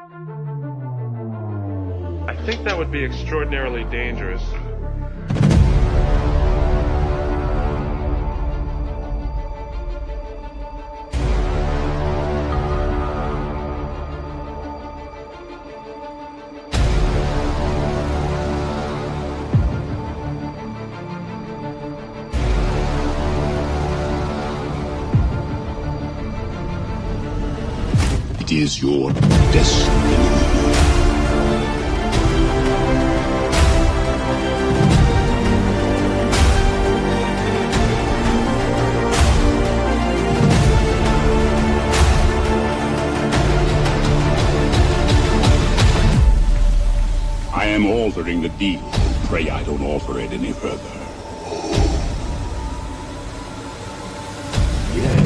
I think that would be extraordinarily dangerous. It is your destiny. I am altering the deal. Pray I don't alter it any further. Yes.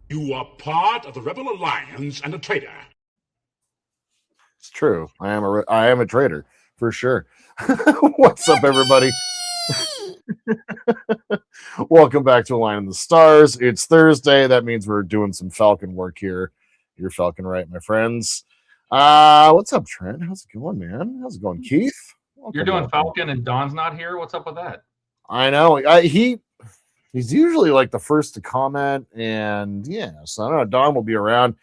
You are part of the Rebel Alliance and a traitor. It's true. I am a traitor for sure. What's up, everybody? Welcome back to Align in the Stars. It's Thursday. That means we're doing some Falcon work here. You're Falcon, right, my friends? What's up, Trent? How's it going, man? How's it going, Keith? You're doing Falcon and Don's not here? What's up with that? I know. He's usually like the first to comment, and yeah, so I don't know. Don will be around.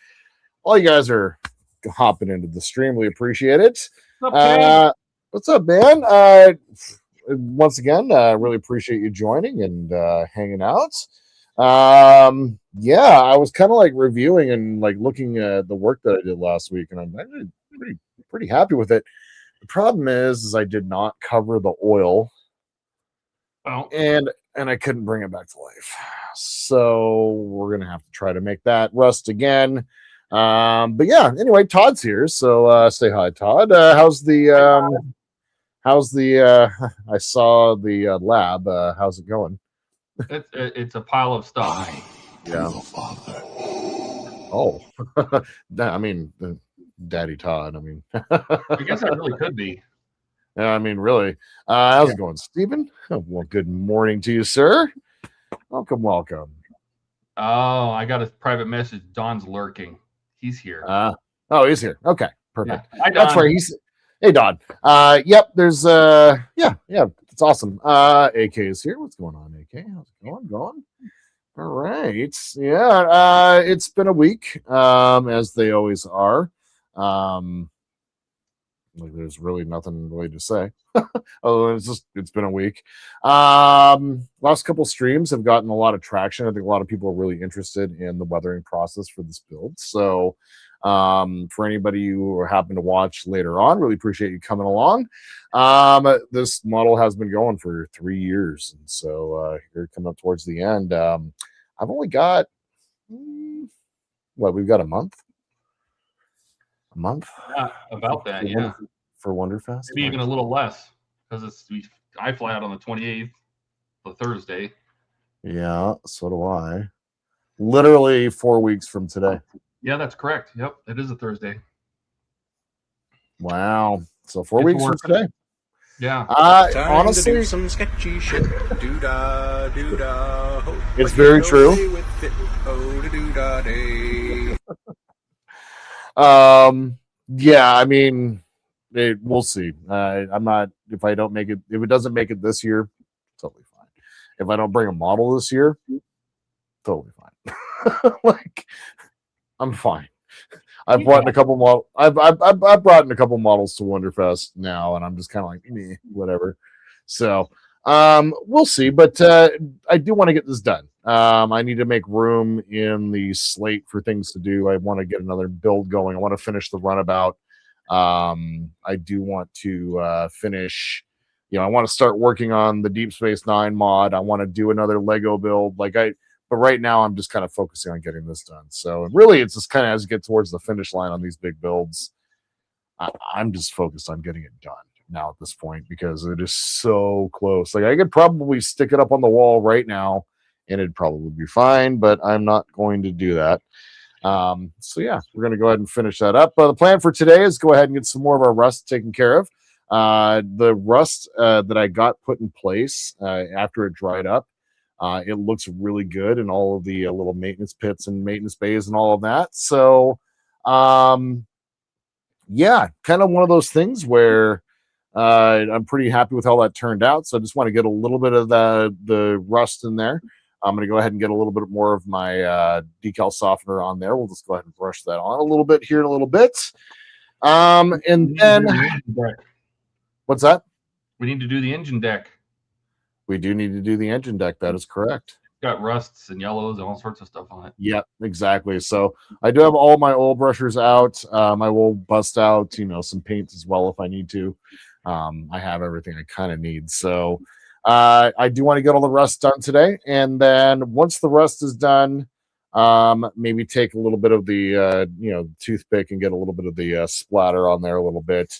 All you guys are hopping into the stream. We appreciate it. What's up, man? Once again, really appreciate you joining and hanging out. Yeah, I was kind of like reviewing and like looking at the work that I did last week, and I'm actually pretty happy with it. The problem is I did not cover the oil. Oh. And I couldn't bring it back to life. So we're going to have to try to make that rust again. But yeah, anyway, Todd's here. So say hi, Todd. How's the I saw the lab. How's it going? It's a pile of stuff. Yeah. Father. Oh, I mean, Daddy Todd. I mean, I guess I really could be. I mean, really. How's it going, Stephen? Well, good morning to you, sir. Welcome. Oh, I got a private message. Don's lurking. He's here. Oh, he's here. Okay, perfect. Yeah. Hi, Don. That's right. Hey, Don. Yep. There's yeah. It's awesome. AK is here. What's going on, AK? How's it going? All right. Yeah. It's been a week, as they always are. Like there's really nothing really to say. Oh, it's been a week. Last couple streams have gotten a lot of traction. I think a lot of people are really interested in the weathering process for this build. So for anybody who happen to watch later on, really appreciate you coming along. This model has been going for 3 years, and so here coming up towards the end. I've only got we've got a month. About that, yeah. For Wonderfest, maybe even a little less because I fly out on the 28th, the Thursday. Yeah, so do I. Literally 4 weeks from today. Yeah, that's correct. Yep, it is a Thursday. Wow, so 4 weeks from today. Yeah. Honestly, to do some sketchy shit. Doo-da, doo-da. It's very true. With it. Oh, doo-da day. Yeah, I mean, we'll see. I'm not, if I don't make it, if it doesn't make it this year, totally fine. If I don't bring a model this year, totally fine. Like, I'm fine. I've brought in a couple models. I've brought in a couple models to Wonderfest now, and I'm just kind of like, meh, whatever. So, we'll see. But I do want to get this done. I need to make room in the slate for things to do. I want to get another build going. I want to finish the runabout. I do want to finish. I want to start working on the Deep Space Nine mod. I want to do another Lego build. Like But right now, I'm just kind of focusing on getting this done. So really, it's just kind of as you get towards the finish line on these big builds, I'm just focused on getting it done now at this point because it is so close. Like I could probably stick it up on the wall right now and it'd probably be fine, but I'm not going to do that. So yeah, we're going to go ahead and finish that up. The plan for today is go ahead and get some more of our rust taken care of. The rust that I got put in place after it dried up, it looks really good in all of the little maintenance pits and maintenance bays and all of that. So yeah, kind of one of those things where I'm pretty happy with how that turned out. So I just want to get a little bit of the rust in there. I'm going to go ahead and get a little bit more of my decal softener on there. We'll just go ahead and brush that on a little bit here in a little bit. And then, what's that? We need to do the engine deck. We do need to do the engine deck. That is correct. Got rusts and yellows and all sorts of stuff on it. Yep, exactly. So I do have all my oil brushers out. I will bust out, some paints as well if I need to. I have everything I kind of need. So I do want to get all the rust done today. And then once the rust is done, maybe take a little bit of the, toothpick and get a little bit of the splatter on there a little bit.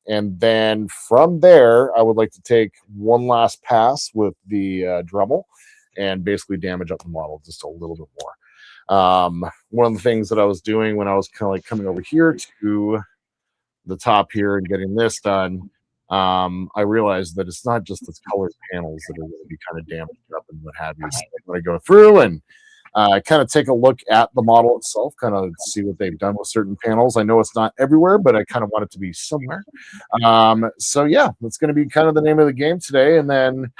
And then from there, I would like to take one last pass with the Dremel and basically damage up the model just a little bit more. One of the things that I was doing when I was kind of like coming over here to the top here and getting this done, I realized that it's not just the colored panels that are going to be kind of damaged up and what have you. So I'm going to go through and kind of take a look at the model itself, kind of see what they've done with certain panels. I know it's not everywhere, but I kind of want it to be somewhere. So yeah, that's going to be kind of the name of the game today. And then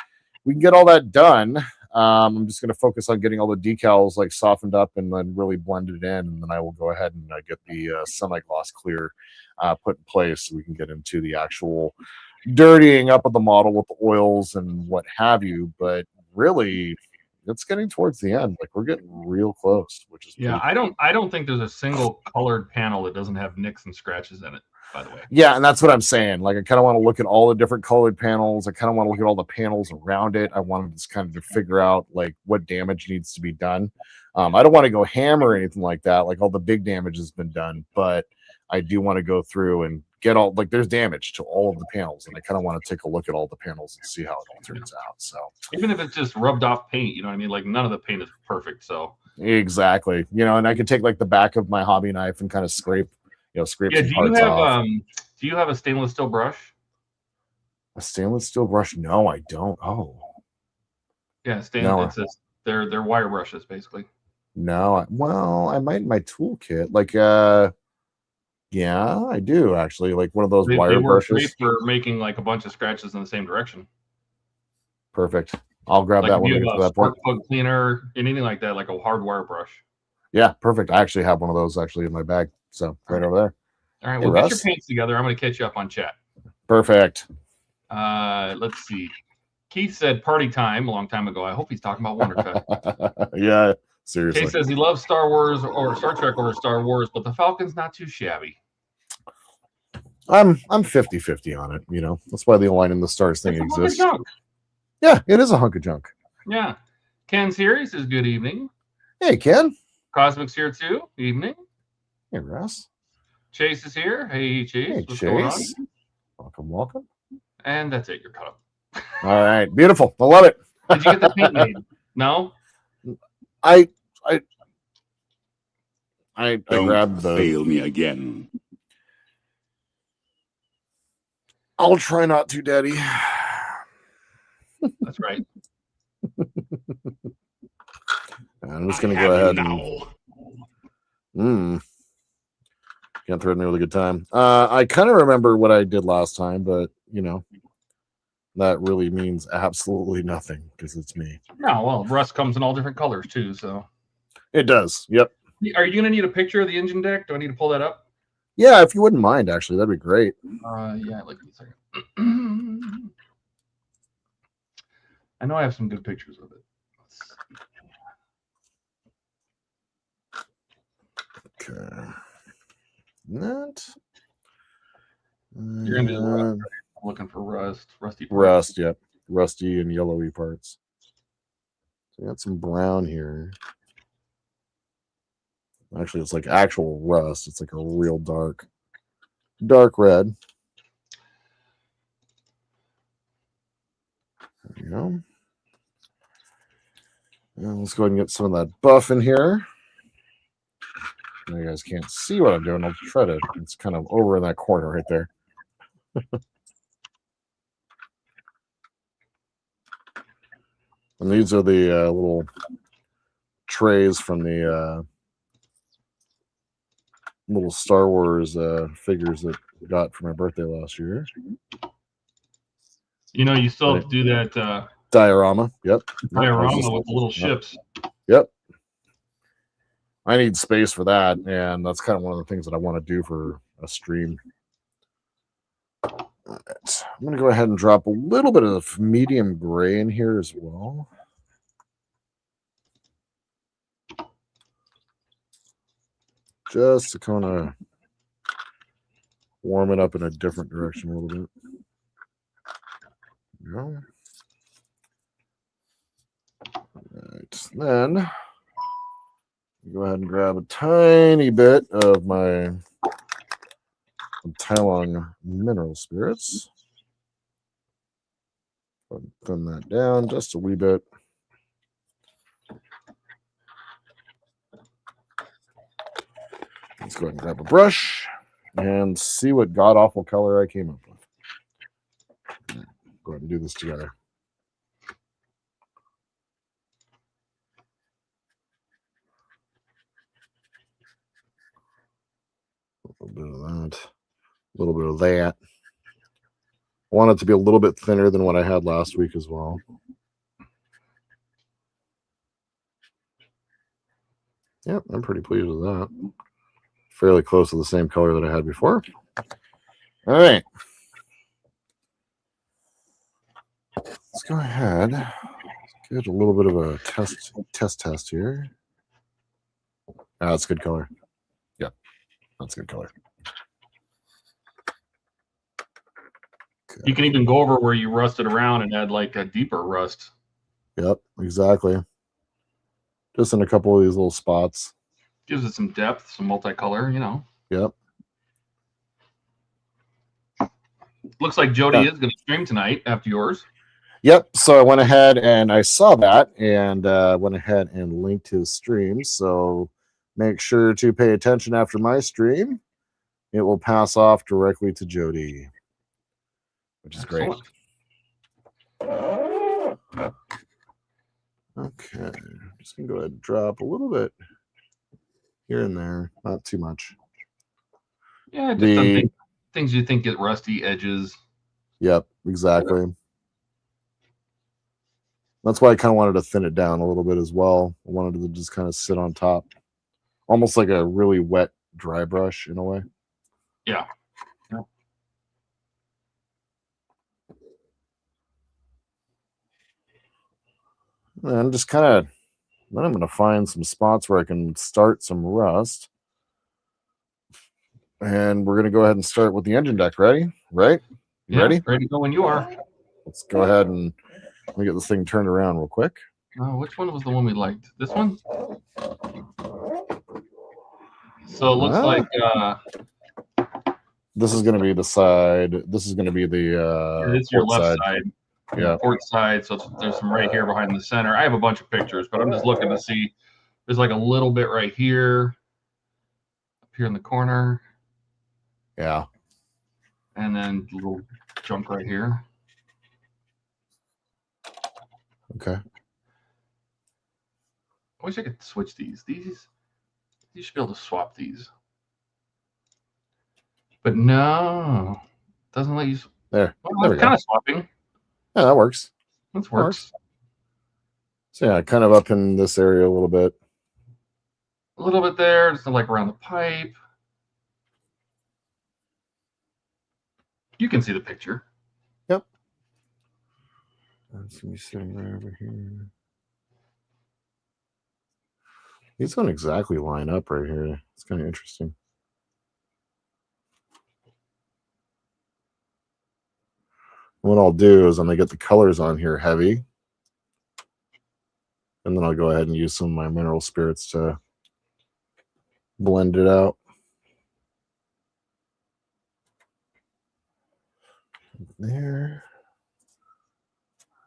we can get all that done. I'm just going to focus on getting all the decals like softened up and then really blended in. And then I will go ahead and get the semi-gloss clear put in place so we can get into the actual dirtying up of the model with the oils and what have you. But really, it's getting towards the end. Like we're getting real close, which is yeah. I don't think there's a single colored panel that doesn't have nicks and scratches in it. By the way, yeah, and that's what I'm saying. Like I kind of want to look at all the different colored panels. I kind of want to look at all the panels around it. I want to just kind of to figure out like what damage needs to be done. I don't want to go ham or anything like that. Like all the big damage has been done, but I do want to go through and get all like there's damage to all of the panels, and I kind of want to take a look at all the panels and see how it all turns out. So even if it's just rubbed off paint, you know what I mean? Like none of the paint is perfect. So exactly, and I could take like the back of my hobby knife and kind of scrape scrape some parts off. Do you have a stainless steel brush? A stainless steel brush? No, I don't. Oh, yeah, stainless. No. They're wire brushes basically. No, well, I might in my toolkit. Like, yeah, I do actually. Like one of those wire brushes. Great for making like a bunch of scratches in the same direction. Perfect. I'll grab that one for that point. Plug cleaner, anything like that, like a hard wire brush. Yeah, perfect. I actually have one of those actually in my bag. So right over there. All right, well, get your paints together. I'm going to catch you up on chat. Perfect. Let's see. Keith said party time a long time ago. I hope he's talking about Wondercut. Yeah, seriously. Keith says he loves Star Wars or Star Trek over Star Wars, but the Falcon's not too shabby. I'm 50-50 on it. That's why the Align in the Stars thing exists. Junk. Yeah, it is a hunk of junk. Yeah. Ken Series says good evening. Hey, Ken. Cosmic's here too. Evening. Hey, Russ. Chase is here. Hey, Chase. Hey, what's Chase. going on? Welcome. And that's it. You're caught up. All right. Beautiful. I love it. Did you get the paint made? No? I Don't grabbed the... fail me again. I'll try not to, Daddy. That's right. I'm just going to go ahead now. and... Can't throw in a really good time. I kind of remember what I did last time, but, that really means absolutely nothing because it's me. No, well, rust comes in all different colors too, so. It does. Yep. Are you going to need a picture of the engine deck? Do I need to pull that up? Yeah, if you wouldn't mind, actually, that'd be great. Yeah, like a second. I know I have some good pictures of it. Okay. That. You're going to do the rust, right? I'm looking for rusty parts. Rust, yep. Rusty and yellowy parts. So we got some brown here. Actually, it's like actual rust. It's like a real dark red. There you go. And let's go ahead and get some of that buff in here. Now you guys can't see what I'm doing. I'll try to. It's kind of over in that corner right there. And these are the little trays from the little Star Wars figures that I got for my birthday last year. You know, you still have to do that diorama. Yep. diorama with the little ships. Yep. I need space for that, and that's kind of one of the things that I want to do for a stream. All right. I'm going to go ahead and drop a little bit of medium gray in here as well. Just to kind of warm it up in a different direction a little bit. There you go. All right. Then go ahead and grab a tiny bit of my Tylon mineral spirits. Thin that down just a wee bit. Let's go ahead and grab a brush and see what god awful color I came up with. Go ahead and do this together. A little bit of that. A little bit of that. I want it to be a little bit thinner than what I had last week as well. Yep, I'm pretty pleased with that. Fairly close to the same color that I had before. All right. Let's go ahead. Get a little bit of a test here. Ah, that's good color. Yep, that's good color. Okay. You can even go over where you rusted around and add like a deeper rust. Yep, exactly. Just in a couple of these little spots. Gives it some depth, some multicolor, you know. Yep. Looks like Jody is going to stream tonight after yours. Yep. So I went ahead and I saw that and went ahead and linked his stream. So make sure to pay attention after my stream. It will pass off directly to Jody, which is great. Okay. I'm just going to go ahead and drop a little bit here and there. Not too much. Yeah, just some things you think get rusty edges. Yep, exactly. That's why I kind of wanted to thin it down a little bit as well. I wanted to just kind of sit on top. Almost like a really wet dry brush in a way. Yeah. And just kind of, then I'm going to find some spots where I can start some rust. And we're going to go ahead and start with the engine deck. Ready? Right? You ready? Ready to go when you are. Let's go ahead and let me get this thing turned around real quick. Which one was the one we liked? This one? So it looks like this is going to be the side. This is going to be the it's your left side. Yeah. Port side. So there's some right here behind the center. I have a bunch of pictures, but I'm just looking to see. There's like a little bit right here, up here in the corner. Yeah. And then a little chunk right here. Okay. I wish I could switch these. You should be able to swap these. But no, doesn't let you. There. Well, There we kind go. of swapping. Yeah, that works. That works. So yeah, kind of up in this area a little bit. A little bit there, just like around the pipe. You can see the picture. Yep. That's gonna be sitting right over here. These don't exactly line up right here. It's kind of interesting. What I'll do is I'm gonna get the colors on here heavy. And And then I'll go ahead and use some of my mineral spirits to blend it out. There.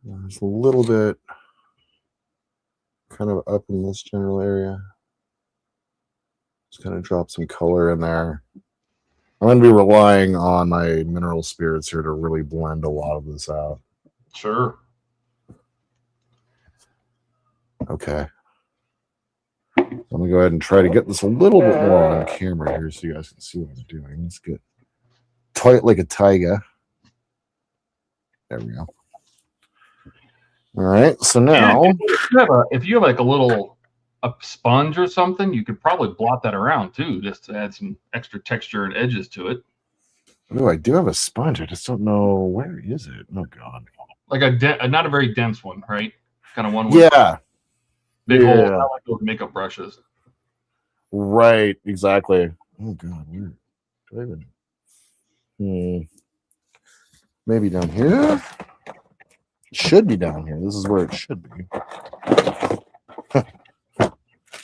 There's a little bit kind of up in this general area. Just kind of drop some color in there. I'm going to be relying on my mineral spirits here to really blend a lot of this out. Sure. Okay. I'm going to go ahead and try to get this a little bit more on camera here so you guys can see what I'm doing. Let's get tight like a tiger. There we go. All right, so now... If you have like a sponge or something, you could probably blot that around too, just to add some extra texture and edges to it. Oh, I do have a sponge. I just don't know, where is it? Oh, God. Like not a very dense one, right? Kind of one. Yeah. Big hole. I like those makeup brushes. Right, exactly. Oh, God. Where do I even... Maybe down here? It should be down here. This is where it should be. I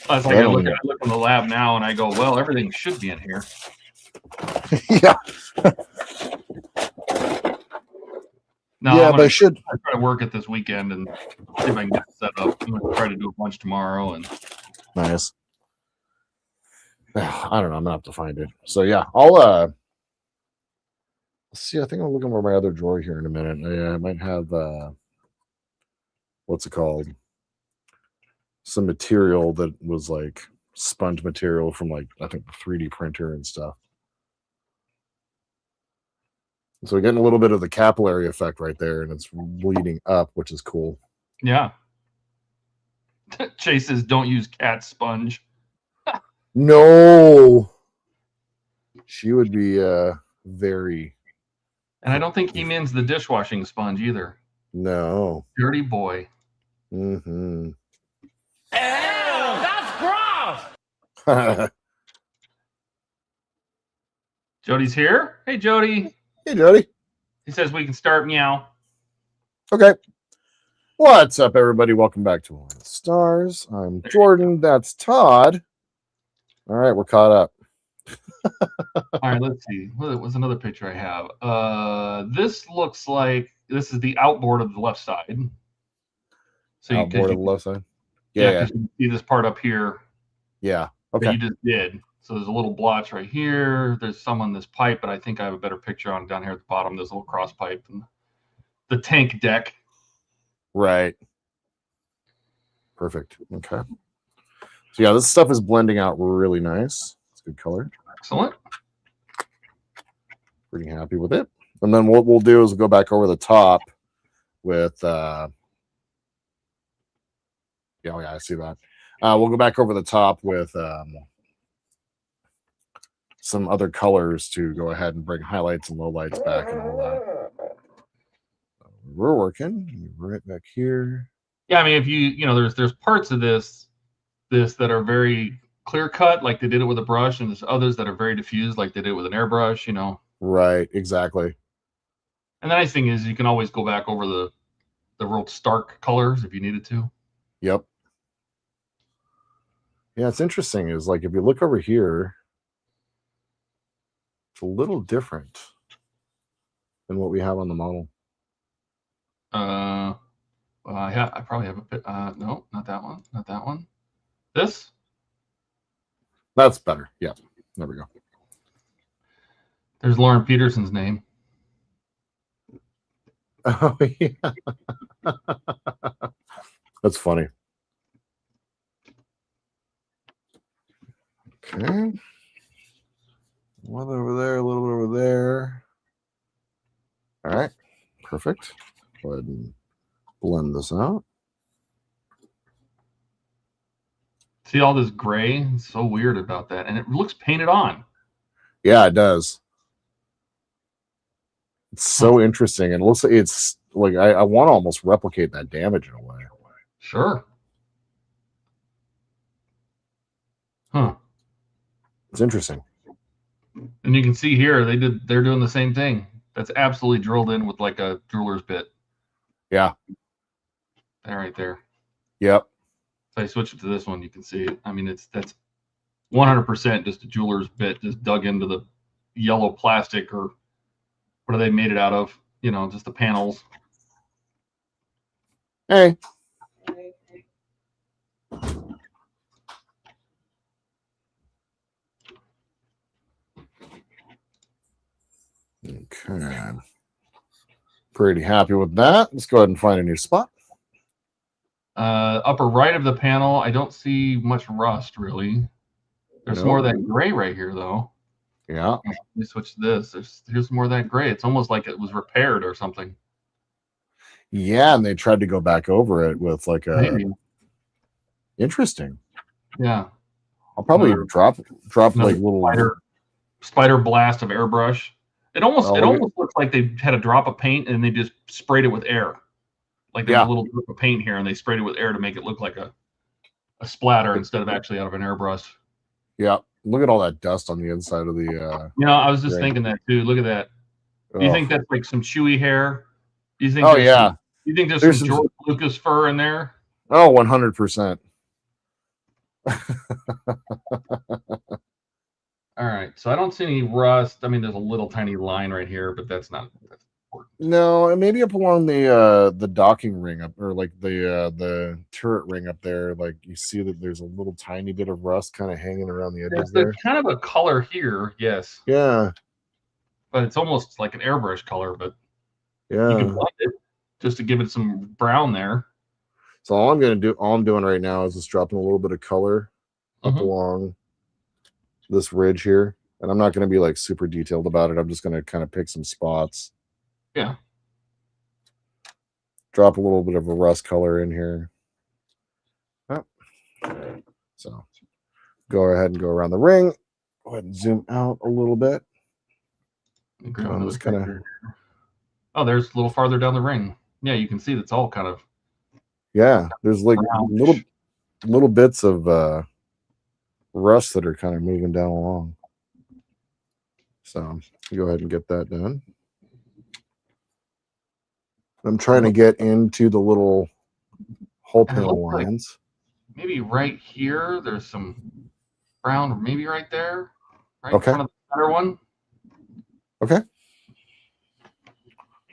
was like, I look in the lab now and I go, well, everything should be in here. Yeah. No, yeah, but I should try to work it this weekend and see if I can get it set up. I'm going to try to do a bunch tomorrow. And nice. I don't know. I'm going to have to find it. So, yeah, I'll see. I think I'll look over my other drawer here in a minute. I might have, what's it called? Some material that was like sponge material from like, I think the 3D printer and stuff. So we're getting a little bit of the capillary effect right there, and it's bleeding up, which is cool. Yeah. Chase says, don't use cat sponge. No. She would be very... And I don't think he means the dishwashing sponge either. No. Dirty boy. Mm-hmm. Ew, that's gross! Jody's here. Hey, Jody. Hey, Jody. He says we can start meow. Okay. What's up, everybody? Welcome back to One of the Stars. I'm Jordan. That's Todd. All right, we're caught up. All right, let's see. What was another picture I have? This looks like this is the outboard of the left side. So outboard of the left side? Yeah. You can see this part up here. Yeah. Okay. That you just did. So there's a little blotch right here. There's some on this pipe, but I think I have a better picture on down here at the bottom. There's a little cross pipe and the tank deck. Right. Perfect. Okay. So yeah, this stuff is blending out really nice. It's good color. Excellent. Pretty happy with it. And then what we'll do is we'll go back over the top with yeah, I see that. We'll go back over the top with some other colors to go ahead and bring highlights and lowlights back and all that. We're working right back here. Yeah, I mean, if you know, there's parts of this that are very clear cut, like they did it with a brush, and there's others that are very diffused, like they did it with an airbrush, you know. Right, exactly. And the nice thing is you can always go back over the real stark colors if you needed to. Yep. Yeah, it's interesting is like if you look over here, it's a little different than what we have on the model. I probably have a bit. No, not that one. Not that one. This? That's better. Yeah, there we go. There's Lauren Peterson's name. Oh, yeah. That's funny. Okay. One over there, a little bit over there. All right. Perfect. Go ahead and blend this out. See all this gray? It's so weird about that. And it looks painted on. Yeah, it does. It's so interesting. And it looks like it's like I want to almost replicate that damage in a way. Sure. Huh. It's interesting. And you can see here they're doing the same thing. That's absolutely drilled in with like a jeweler's bit. Yeah. Right there. Yep. If I switch it to this one, you can see it. I mean, that's 100% just a jeweler's bit, just dug into the yellow plastic, or what are they made it out of? You know, just the panels. Hey. Okay. Pretty happy with that. Let's go ahead and find a new spot. Upper right of the panel, I don't see much rust really. There's more of that gray right here, though. Yeah. Let me switch to this. Here's more of that gray. It's almost like it was repaired or something. Yeah, and they tried to go back over it with like a. Maybe. Interesting. Yeah. I'll probably drop like little spider blast of airbrush. It almost looks like they had a drop of paint and they just sprayed it with air. Like there's a little drip of paint here, and they sprayed it with air to make it look like a splatter instead of actually out of an airbrush. Yeah. Look at all that dust on the inside of the. You know, I was just thinking that too. Look at that. Do you think that's like some chewy hair? Do you think? Oh yeah. You think there's some George Lucas fur in there? Oh, 100%. All right, so I don't see any rust. I mean, there's a little tiny line right here, but that's important. No, and maybe up along the docking ring up, or like the turret ring up there, like you see that there's a little tiny bit of rust kind of hanging around the edges there. Kind of a color here, yes. Yeah. But it's almost like an airbrush color, but yeah, you can blend it just to give it some brown there. So all I'm doing right now is just dropping a little bit of color up along this ridge here. And I'm not going to be like super detailed about it. I'm just going to kind of pick some spots. Yeah. Drop a little bit of a rust color in here. Oh. So go ahead and go around the ring. Go ahead and zoom out a little bit. I'm just kind of. Oh, there's a little farther down the ring. Yeah, you can see that's all kind of. Yeah, there's like little bits of rust that are kind of moving down along. So go ahead and get that done. I'm trying to get into the little hole panel lines. Like maybe right here, there's some brown, maybe right there, right in front of the center one. Okay.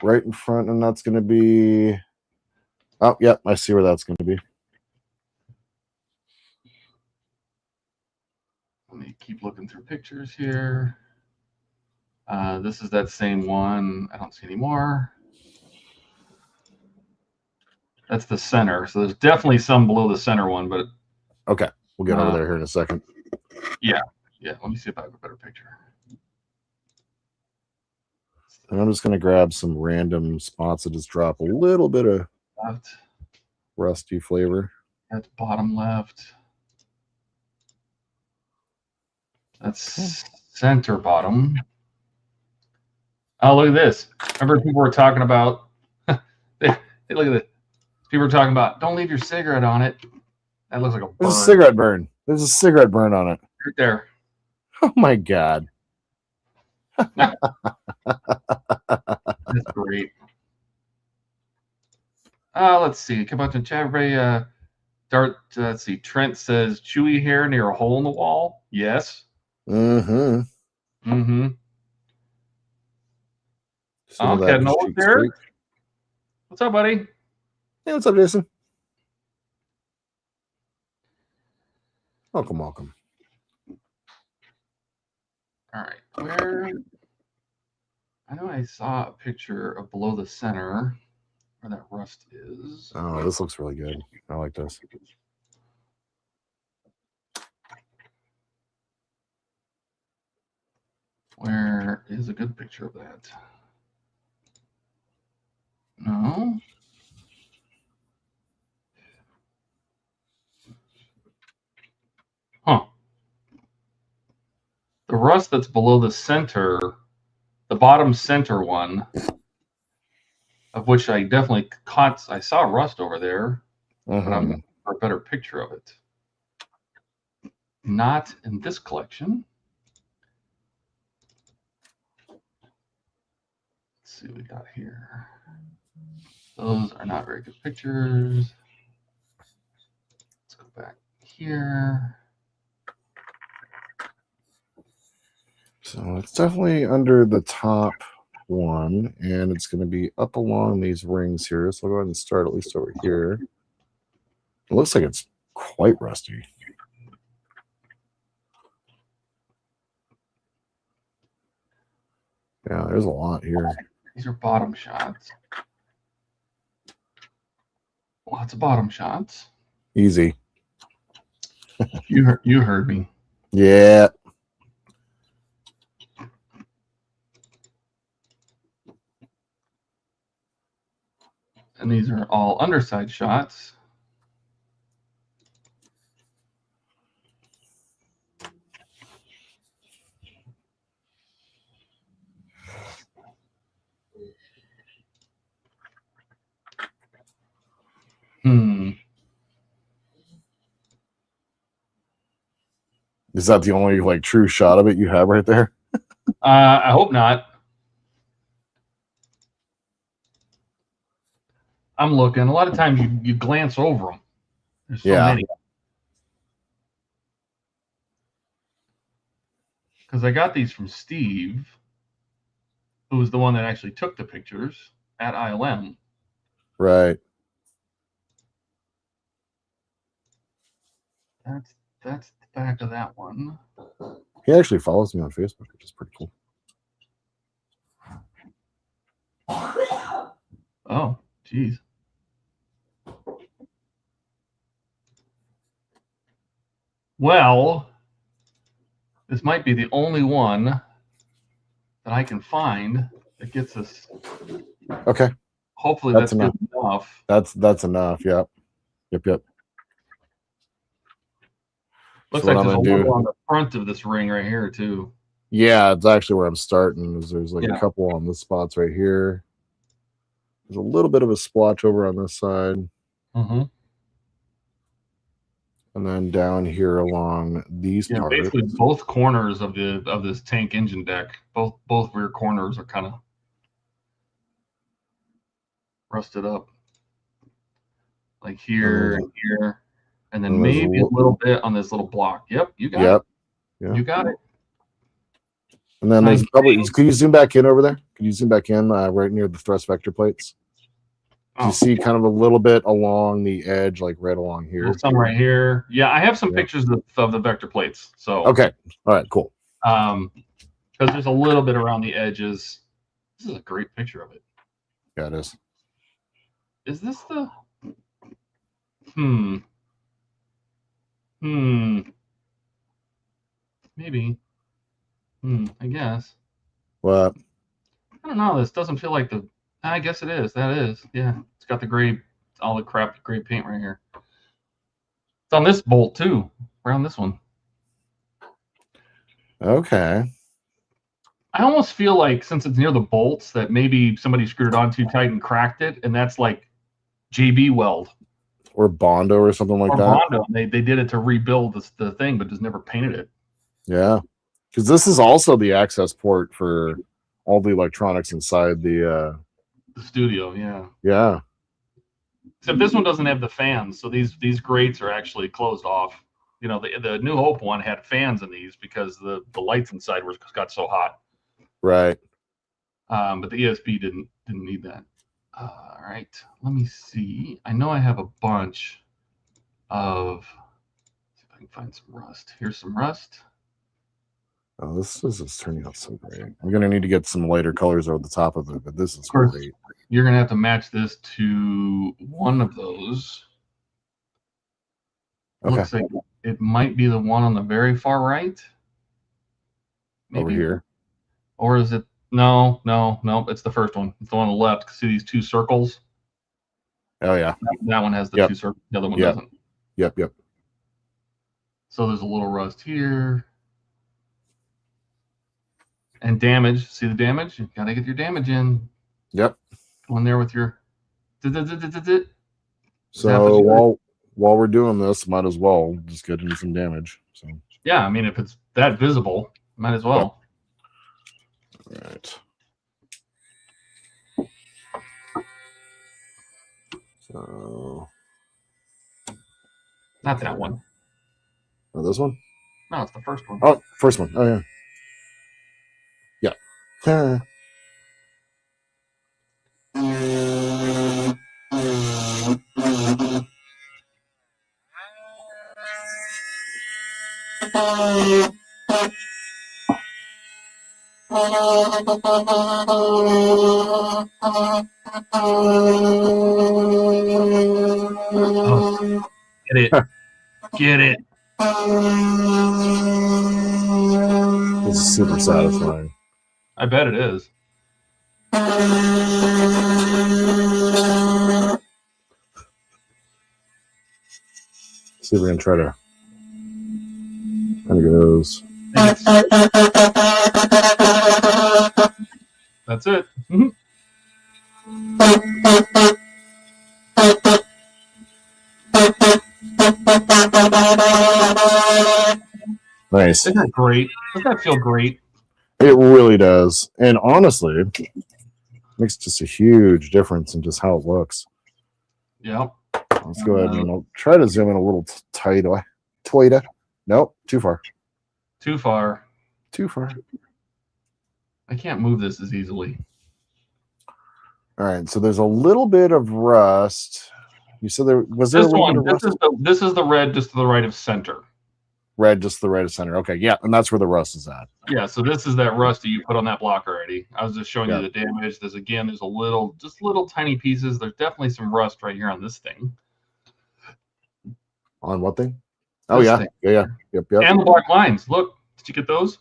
Right in front, and that's going to be. Oh, yep, I see where that's going to be. Let me keep looking through pictures here. This is that same one. I don't see any more. That's the center. So there's definitely some below the center one, but okay, we'll get over there here in a second. Yeah. Let me see if I have a better picture. And I'm just going to grab some random spots that just drop a little bit of rusty flavor. That's bottom left. That's center bottom. Oh, look at this. Remember people were talking about, look at this. People were talking about, don't leave your cigarette on it. That looks like a burn. There's a cigarette burn. There's a cigarette burn on it. Right there. Oh, my God. That's great. Let's see. Come out to chat. Everybody, let's see. Trent says, chewy hair near a hole in the wall. Yes. Mm-hmm. Mm-hmm. Okay, Noah there. What's up, buddy? Hey, what's up, Jason? Welcome. All right. Where? I know I saw a picture of below the center where that rust is. Oh, this looks really good. I like this. Where is a good picture of that? No. Huh. The rust that's below the center, the bottom center one, of which I definitely caught, I saw rust over there, but I'm looking for a better picture of it. Not in this collection. Let's see what we got here. Those are not very good pictures. Let's go back here. So it's definitely under the top one, and it's going to be up along these rings here. So I'll go ahead and start at least over here. It looks like it's quite rusty. Yeah, there's a lot here. These are bottom shots. Lots of bottom shots. Easy. You heard me. Yeah. And these are all underside shots. Is that the only like true shot of it you have right there? I hope not. I'm looking. A lot of times you glance over them. There's so many. Because I got these from Steve, who was the one that actually took the pictures at ILM. Right. That's the back of that one. He actually follows me on Facebook, which is pretty cool. Oh, geez. Well, this might be the only one that I can find that gets us. Okay. Hopefully that's enough. Good enough. That's enough. Yep. Yep. Looks like there's a little on the front of this ring right here too. Yeah, it's actually where I'm starting. There's like a couple on the spots right here. There's a little bit of a splotch over on this side. Mm-hmm. And then down here along these parts. Basically both corners of this tank engine deck, both rear corners are kind of rusted up. Like here and here. And then maybe a little bit on this little block. Yep, you got it. Yeah. You got it. And then there's probably, can you zoom back in over there? Can you zoom back in right near the thrust vector plates? You see kind of a little bit along the edge, like right along here. Some right here. Yeah, I have some pictures of the vector plates. So okay. All right, cool. Because there's a little bit around the edges. This is a great picture of it. Yeah, it is. Is this the maybe. I guess. What? I don't know. This doesn't feel like the. I guess it is. That is. Yeah. It's got the gray, all the crap gray paint right here. It's on this bolt too. Around this one. Okay. I almost feel like since it's near the bolts that maybe somebody screwed it on too tight and cracked it, and that's like JB weld. Or Bondo or something like that. Bondo. They did it to rebuild the thing, but just never painted it. Yeah. Because this is also the access port for all the electronics inside the studio, yeah. Yeah. Except this one doesn't have the fans, so these grates are actually closed off. You know, the New Hope one had fans in these because the lights inside got so hot. Right. But the ESP didn't need that. All right, let me see. I know I have a bunch of. Let's see if I can find some rust. Here's some rust. Oh, this is turning out so great. I'm gonna need to get some lighter colors over the top of it, but this is great. You're gonna have to match this to one of those. Okay. Looks like it might be the one on the very far right. Maybe. Over here. Or is it? No. It's the first one. It's the one on the left. See these two circles? Oh yeah. That one has the two circles. The other one doesn't. Yep. So there's a little rust here. And damage. See the damage? You gotta get your damage in. Yep. Go in there with your. So while we're doing this, might as well just get into some damage. So yeah, I mean, if it's that visible, might as well. All right. So Not that one. Oh, this one? No, it's the first one. Oh, first one. Oh, yeah. Yeah. Oh, get it. Get it. This is super satisfying. I bet it is. See if we can try to kind of goes. That's it. Nice. Isn't that great? Doesn't that feel great? It really does. And honestly, it makes just a huge difference in just how it looks. Yeah. Let's go ahead and I'll try to zoom in a little tighter. Nope, too far. Too far. Too far. I can't move this as easily. All right, so there's a little bit of rust. You said there was there This a little one. bit of rust? This is the red just to the right of center. Red just to the right of center. Okay, yeah, and that's where the rust is at. Yeah, so this is that rust that you put on that block already. I was just showing Yeah. you the damage. There's a little, just little tiny pieces. There's definitely some rust right here on this thing. On what thing? Oh This yeah. thing. Yeah. Yep. And the black lines. Look, did you get those?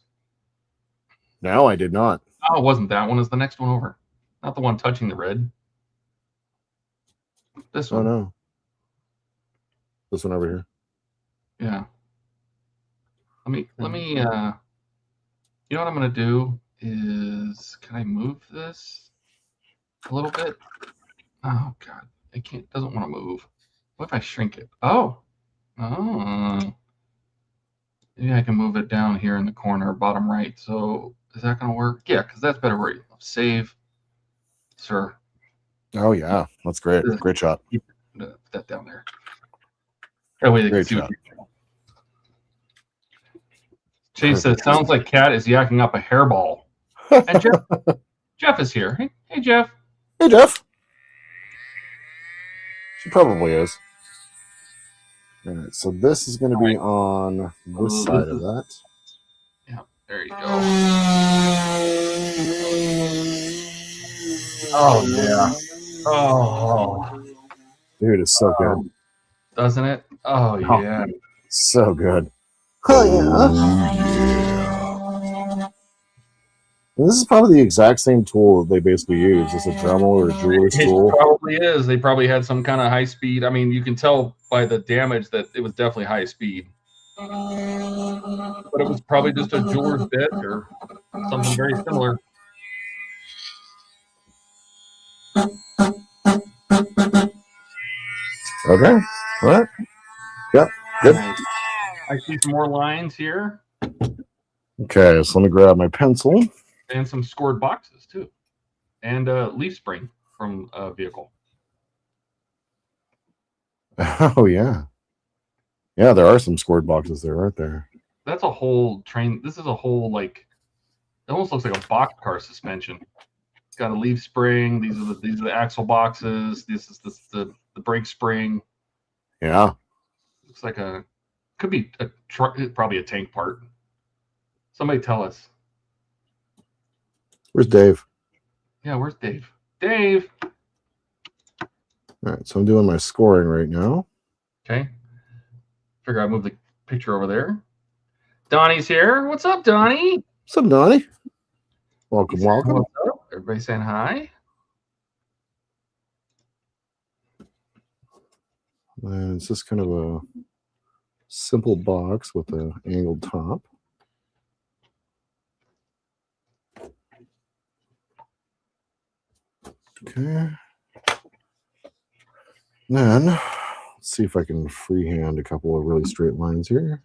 No, I did not. Oh, it wasn't that one. It's the next one over. Not the one touching the red. This Oh one. no. This one over here. Yeah. Let me you know what I'm gonna do is, can I move this a little bit? Oh god, it doesn't want to move. What if I shrink it? Oh. Maybe I can move it down here in the corner, bottom right. So is that gonna work? Yeah, because that's better where you save, sir. Oh yeah, that's great. Great shot. Put that down there. That way they can Great see what shot. you're doing. Chase says, sounds like Cat is yakking up a hairball. And Jeff is here. Hey, Jeff. Hey, Jeff. She probably is. All right, so this is going to be on this side of that. Yeah, there you go. Oh, yeah. Oh. Dude, it's so good. Doesn't it? Oh, yeah. So good. Oh, yeah. And this is probably the exact same tool that they basically use. It's a Dremel or a jeweler's tool. It probably is. They probably had some kind of high speed. I mean, you can tell by the damage that it was definitely high speed. But it was probably just a jeweler's bit or something very similar. Okay. All right. Yep. Good. Nice. I see some more lines here. Okay, so let me grab my pencil. And some scored boxes, too. And a leaf spring from a vehicle. Oh, yeah. Yeah, there are some scored boxes there, aren't there? That's a whole train. This is a whole, like, it almost looks like a box car suspension. It's got a leaf spring. These are the axle boxes. This is the brake spring. Yeah. Looks like could be a truck, probably a tank part. Somebody tell us. Where's Dave? Yeah, where's Dave? Dave. All right, so I'm doing my scoring right now. Okay. Figure I'd move the picture over there. Donnie's here. What's up, Donnie? What's up, Donnie? Welcome, welcome. What's up? Everybody saying hi. And it's just kind of a simple box with an angled top. Okay. Then let's see if I can freehand a couple of really straight lines here.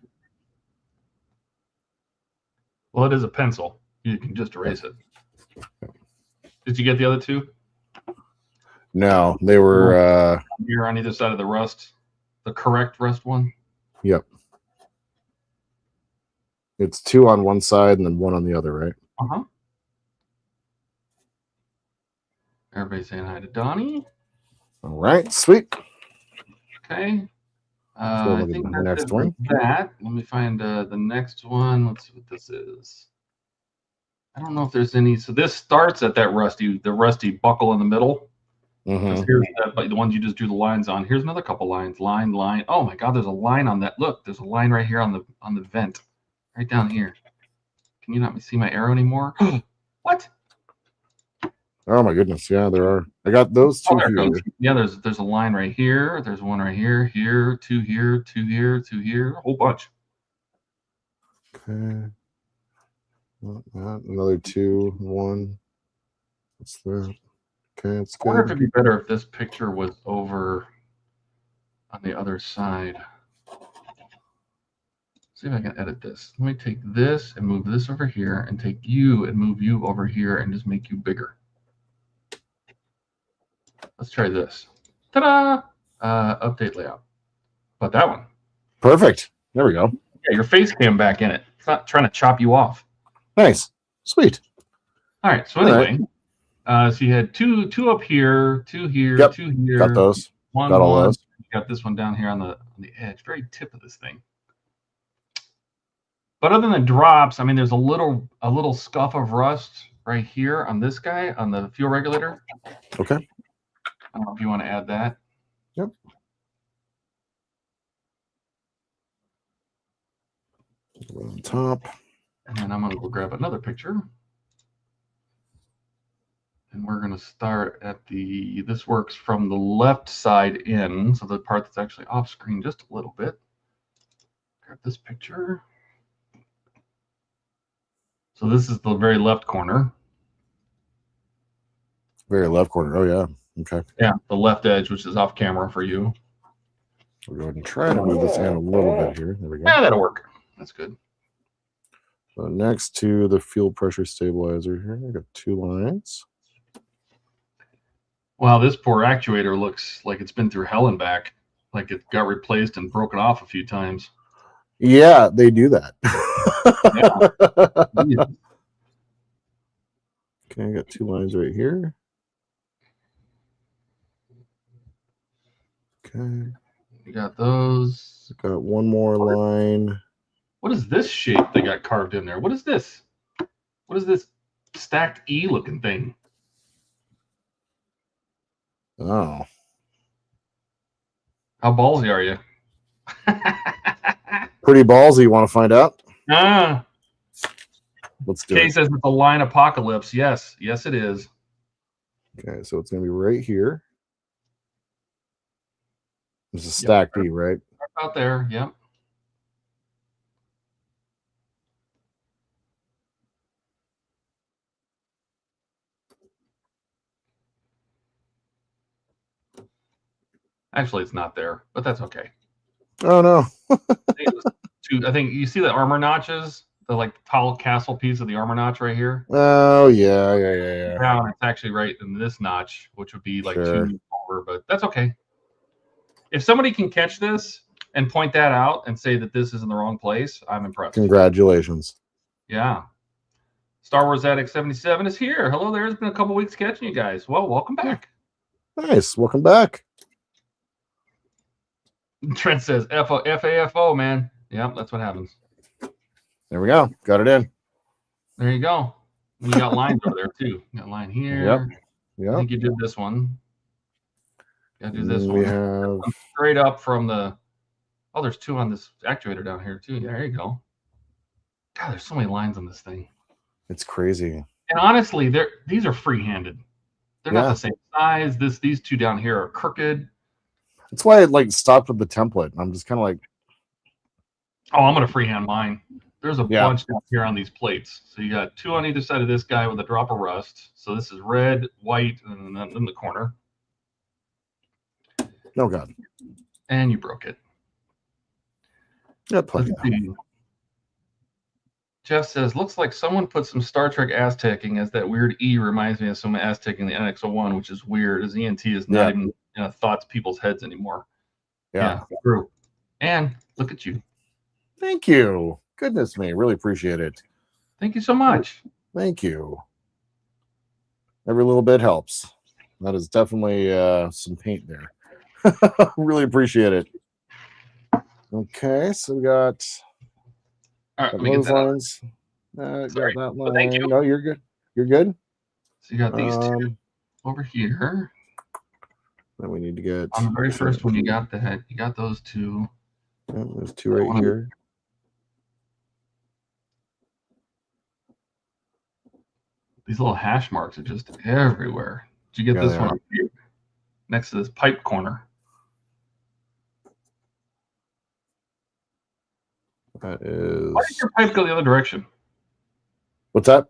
Well, it is a pencil. You can just erase it. Did you get the other two? No, they were Here on either side of the rust. The correct rust one. Yep. It's 2 on one side and then 1 on the other, right? Uh-huh. Everybody's saying hi to Donnie. All right, sweet. Okay. So I look at think the that's next it for one. that. Let me find the next one. Let's see what this is. I don't know if there's any. So this starts at that the rusty buckle in the middle. Mhm. Here's the ones you just drew the lines on. Here's another couple lines. Line. Oh my God, there's a line on that. Look, there's a line right here on the vent, right down here. Can you not see my arrow anymore? What? Oh my goodness, yeah, there are. I got those 2 there it here. goes. Yeah, there's a line right here. There's one right here. Here, 2 here, 2 here, 2 here. A whole bunch. Okay. Another 2, 1. What's that? Okay, it's I wonder if good. it'd be better if this picture was over on the other side. See if I can edit this. Let me take this and move this over here, and take you and move you over here, and just make you bigger. Let's try this. Ta-da! Update layout. But that one. Perfect. There we go. Yeah, your face cam back in it. It's not trying to chop you off. Nice. Sweet. All right. So anyway, so you had two up here, 2 here, Yep. 2 here. Got those. Got all those. You got this one down here on the edge, very tip of this thing. But other than drops, I mean, there's a little scuff of rust right here on this guy on the fuel regulator. Okay. I don't know if you want to add that. Yep. On top. And then I'm going to go grab another picture. And we're going to start at this works from the left side in, so the part that's actually off screen just a little bit. Grab this picture. So this is the very left corner. Very left corner. Oh, yeah. Okay. Yeah, the left edge, which is off camera for you. We'll go ahead and try to move this in a little bit here. There we go. Yeah, that'll work. That's good. So next to the fuel pressure stabilizer here, I got 2 lines. Wow, this poor actuator looks like it's been through hell and back. Like it got replaced and broken off a few times. Yeah, they do that. Yeah. Okay, I got 2 lines right here. Okay. You got those. Got 1 more line. What is this shape they got carved in there? What is this? What is this stacked E looking thing? Oh. How ballsy are you? Pretty ballsy, you want to find out? Ah. Let's do Kay it. says it's a line apocalypse. Yes. Yes, it is. Okay, so it's going to be right here. This is stacked E, right? Out there. Yep. Actually, it's not there, but that's okay. Oh, no. I think you see the armor notches, the like tall castle piece of the armor notch right here. Oh, yeah. Down, it's actually right in this notch, which would be like Sure. 2 over, but that's okay. If somebody can catch this and point that out and say that this is in the wrong place, I'm impressed. Congratulations. Yeah. Star Wars Addict 77 is here. Hello there. It's been a couple weeks catching you guys. Well, welcome back. Nice. Welcome back. Trent says FAFO, man. Yeah, that's what happens. There we go. Got it in. There you go. And you got lines over there too. You got a line here. Yep. I think you did this one. Got to do this one. We have Straight up from the. Oh, there's 2 on this actuator down here too. Yeah, there you go. God, there's so many lines on this thing. it's crazy. And honestly, these are free-handed. They're not Yeah. the same size. These 2 down here are crooked. That's why I like stopped with the template. I'm just kind of like, Oh, I'm gonna freehand mine. There's a Yeah. bunch down here on these plates. So you got 2 on either side of this guy with a drop of rust. So this is red, white, and then in the corner. oh God. And you broke it. Yeah, plenty. Let's see. Jeff says, looks like someone put some Star Trek Aztecing, as that weird E reminds me of some Aztecing the NX-01, which is weird, as ENT is not Yeah. even thoughts people's heads anymore. Yeah. True. And look at you. Thank you. Goodness me, really appreciate it. Thank you so much. Thank you. Every little bit helps. That is definitely some paint there. Really appreciate it. Okay, so we got All right, let me get those that out. lines. Got that line. thank you. No, you're good. You're good. So you got these two over here. Then we need to get On the very first one, you got that. You got those two. Yeah, there's two right here. These little hash marks are just everywhere. Did you get this one up here next to this pipe corner? That is. Why did your pipe go the other direction? What's that?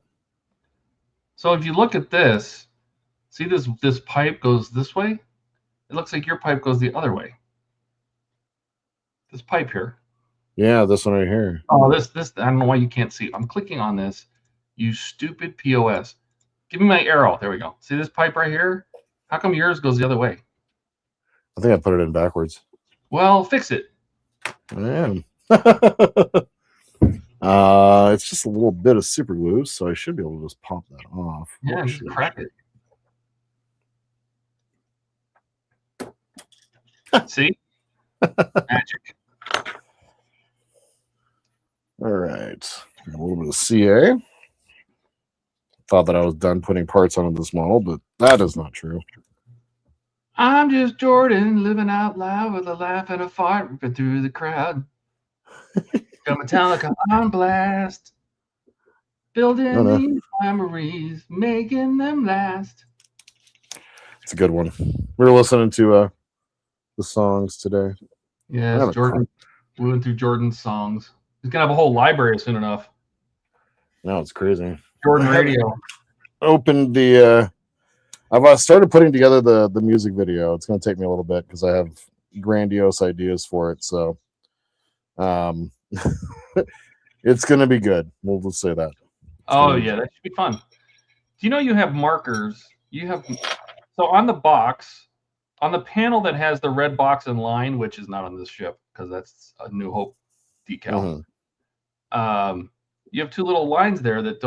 So if you look at this, see this pipe goes this way? It looks like your pipe goes the other way. This pipe here. Yeah, this one right here. Oh, this I don't know why you can't see it. I'm clicking on this. You stupid POS. Give me my arrow. There we go. See this pipe right here? How come yours goes the other way? I think I put it in backwards. Well, fix it. I am. It's just a little bit of super glue, so I should be able to just pop that off. Yeah, just crack it. See? Magic. All right. A little bit of CA. Thought that I was done putting parts onto this model, but that is not true. I'm just Jordan, living out loud with a laugh and a fart ripping through the crowd. Got Metallica on blast. Building these memories, making them last. It's a good one. We were listening to the songs today. Yes, Jordan. We went through Jordan's songs. He's gonna have a whole library soon enough. No, it's crazy. Jordan Radio. Opened the I've started putting together the music video. It's gonna take me a little bit because I have grandiose ideas for it. So it's gonna be good. We'll just say that. Oh yeah, that should be fun. Do you know you have markers? You have so on the box, on the panel that has the red box and line, which is not on this ship because that's a New Hope decal. Mm-hmm. You have two little lines there that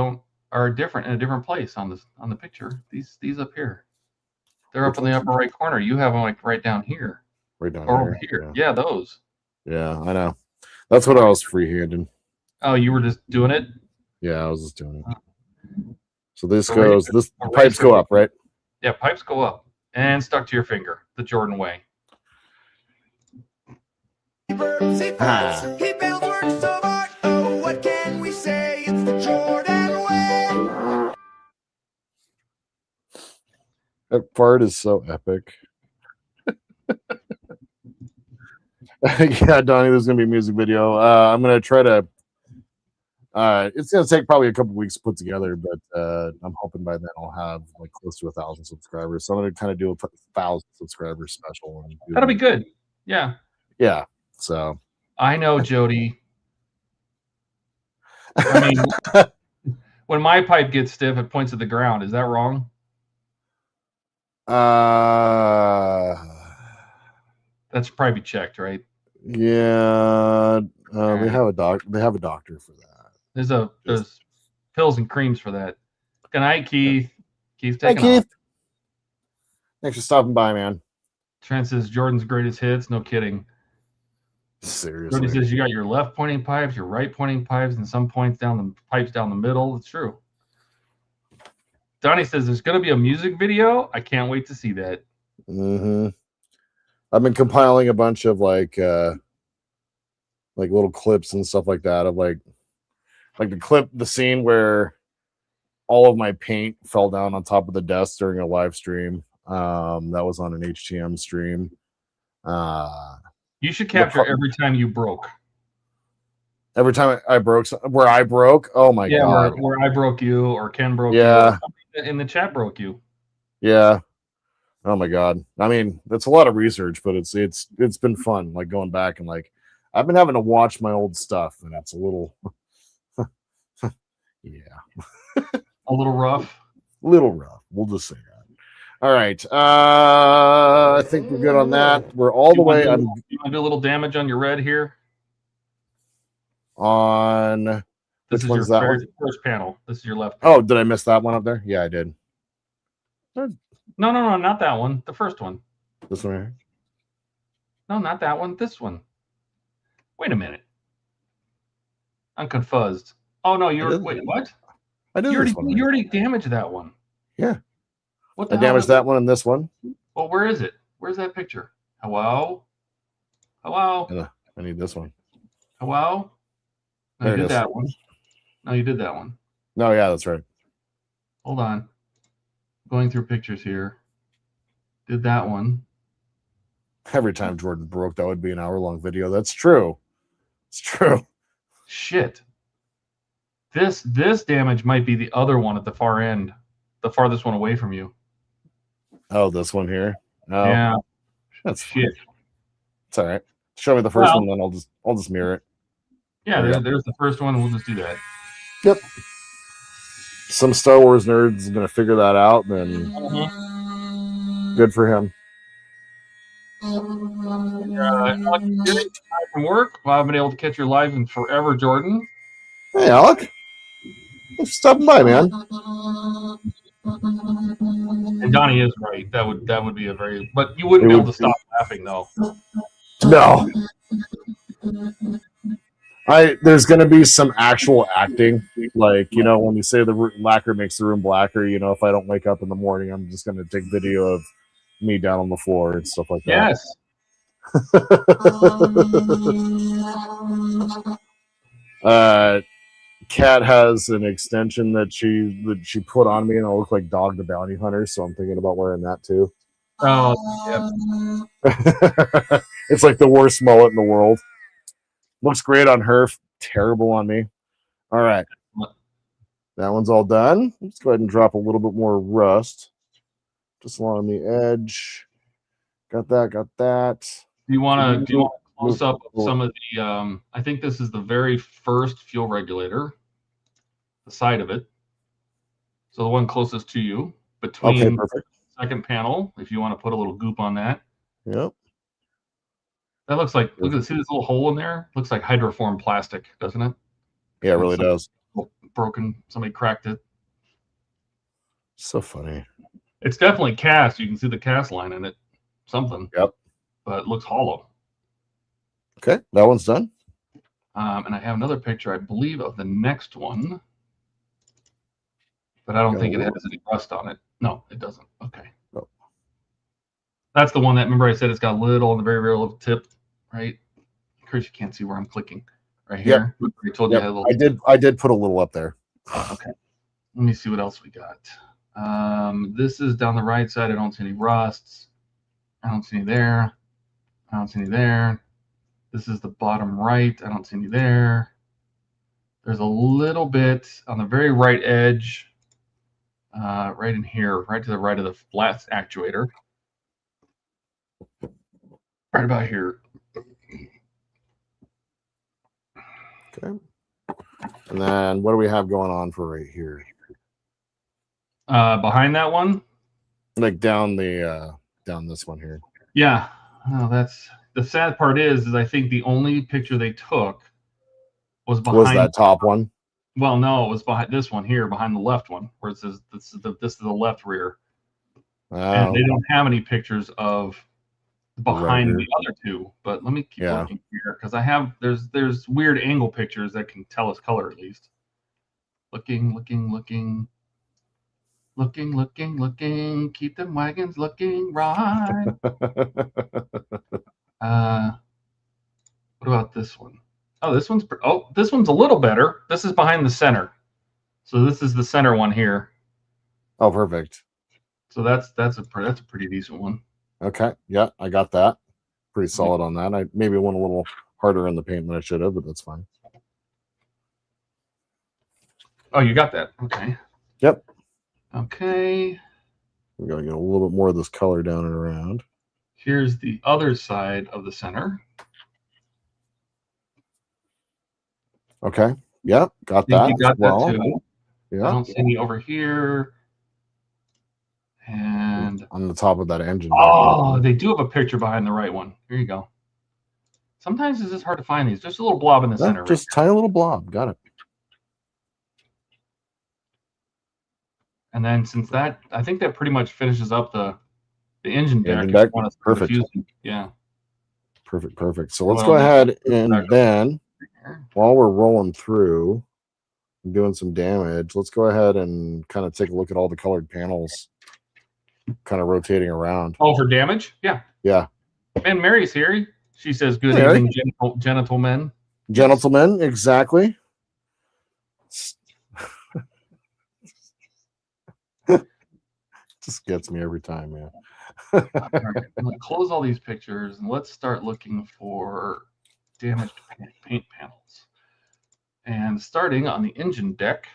are different in a different place on the picture. These up here, they're up in the upper right corner. You have them like right down here, right down or over here. Yeah, those. Yeah, I know. That's what I was freehanding. Oh, you were just doing it? Yeah, I was just doing it. So this goes. This pipes go up, right? Yeah, pipes go up and stuck to your finger, the Jordan way. He builds works of art. Oh, what can we say? It's the Jordan way. That part is so epic. Yeah, Donnie, there's gonna be a music video. I'm gonna try to. It's gonna take probably a couple weeks to put together, but I'm hoping by then I'll have like close to 1,000 subscribers. So I'm gonna kind of do a 1,000 subscribers special. That'll be good. Yeah. Yeah. So I know, Jody. I mean, when my pipe gets stiff, it points at the ground. Is that wrong? That's probably checked, right? Yeah. They have a doctor for that. There's pills and creams for that. Good night, Keith. Keith, hey, Keith. Thanks for stopping by, man. Trent says Jordan's greatest hits. No kidding. Seriously. Jody says you got your left pointing pipes, your right pointing pipes, and some points down the pipes down the middle. It's true. Donnie says there's going to be a music video. I can't wait to see that. Mm-hmm. I've been compiling a bunch of like little clips and stuff like that of like the scene where all of my paint fell down on top of the desk during a live stream. That was on an HTM stream. You should capture every time you broke. Every time I broke, where I broke. Oh my god! Yeah, where I broke you, or Ken broke you. Yeah, in the chat broke you. Yeah. Oh my god. I mean, it's a lot of research, but it's been fun. Like going back and like I've been having to watch my old stuff, and it's a little, yeah, a little rough. Little rough. We'll just say that. All right. I think we're good on that. We're all the way You want to do a little damage on your red here? on. This Which is one's your that very one? first panel. This is your left. Oh, did I miss that one up there? Yeah, I did. No, not that one. The first one. This one here. No, not that one. This one. Wait a minute. I'm confused. Oh no, wait, what? I did You this one. you already damaged that one. Yeah. What I the hell? damaged that one and this one. Well, where is it? Where's that picture? Hello? Hello? I need this one. Hello? No, There you it did is. that one. No, you did that one. No, yeah, that's right. Hold on. Going through pictures here. Did that one. Every time Jordan broke, that would be an hour-long video. That's true. It's true. Shit. This damage might be the other one at the far end. The farthest one away from you. Oh, this one here. Oh, Yeah. that's Shit. It's all right. Show me the first one, then I'll just mirror it. Yeah, There you there's the first one, and we'll just do that. Yep. Some Star Wars nerds is gonna figure that out, then good for him. Alex, you did it from work. Well, I haven't been able to catch your live in forever, Jordan. Hey, Alec. Thanks for stopping by, man. And Donnie is right. That would be a very, but you wouldn't be able to stop laughing though. No. There's gonna be some actual acting, like when you say the lacquer makes the room blacker. If I don't wake up in the morning, I'm just gonna take video of me down on the floor and stuff like that. Yes. Kat has an extension that she put on me, and I look like Dog the Bounty Hunter, so I'm thinking about wearing that too. Oh, yeah. It's like the worst mullet in the world. Looks great on her, terrible on me. All right. That one's all done. Let's go ahead and drop a little bit more rust just along the edge. Got that. Do you want to close up some of the I think this is the very first fuel regulator, the side of it. So the one closest to you between the second panel, if you want to put a little goop on that. Yep. That looks like, see this little hole in there? Looks like hydroform plastic, doesn't it? Yeah, it really does. Broken, somebody cracked it. So funny. It's definitely cast. You can see the cast line in it. Something. Yep. But it looks hollow. Okay, that one's done. And I have another picture, I believe, of the next one. But I don't think it has any rust on it. No, it doesn't. Okay. Oh. That's the one that, remember I said it's got a little on the very, very little tip, right? Of course, you can't see where I'm clicking. Right here. Yep. I told you I had a little. I did put a little up there. Okay. Let me see what else we got. This is down the right side. I don't see any rusts. I don't see any there. I don't see any there. This is the bottom right. I don't see any there. There's a little bit on the very right edge, right in here, right to the right of the flat actuator. Right about here. Okay. And then what do we have going on for right here? Behind that one? Like down this one here. Yeah. Oh, that's the sad part is I think the only picture they took was behind. Was that top one? Well, no, it was behind this one here, behind the left one, where it says this is the left rear. And they don't have any pictures of behind the other two. But let me keep looking here because I have there's weird angle pictures that can tell us color at least. Looking. Keep them wagons looking right. What about this one? Oh, this one's a little better. This is behind the center, so this is the center one here. Oh, perfect. So that's a pretty decent one. Okay, yeah, I got that. Pretty solid on that. I maybe went a little harder in the paint than I should have, but that's fine. Oh, you got that. Okay. Yep. Okay. We're gonna get a little bit more of this color down and around. Here's the other side of the center. Okay. Yeah, got that. You got well. that too. Yeah. I don't see any over here. And on the top of that engine. oh, they do have a picture behind the right one. Here you go. Sometimes it's just hard to find these. Just a little blob in the Yeah, center. just tiny little blob. Got it. And then since that, I think that pretty much finishes up the engine deck. Engine if deck? you want us to Perfect. diffuse it. Yeah. Perfect. So let's Well, go ahead back and up then here. while we're rolling through and doing some damage, let's go ahead and kind of take a look at all the colored panels kind of rotating around. Oh, for damage? Yeah. Yeah. And Mary's here. She says, "Good Hey, Mary. evening, gentlemen." Gentlemen, exactly. Just gets me every time, man. All right, I'm gonna close all these pictures and let's start looking for damaged paint panels. And starting on the engine deck,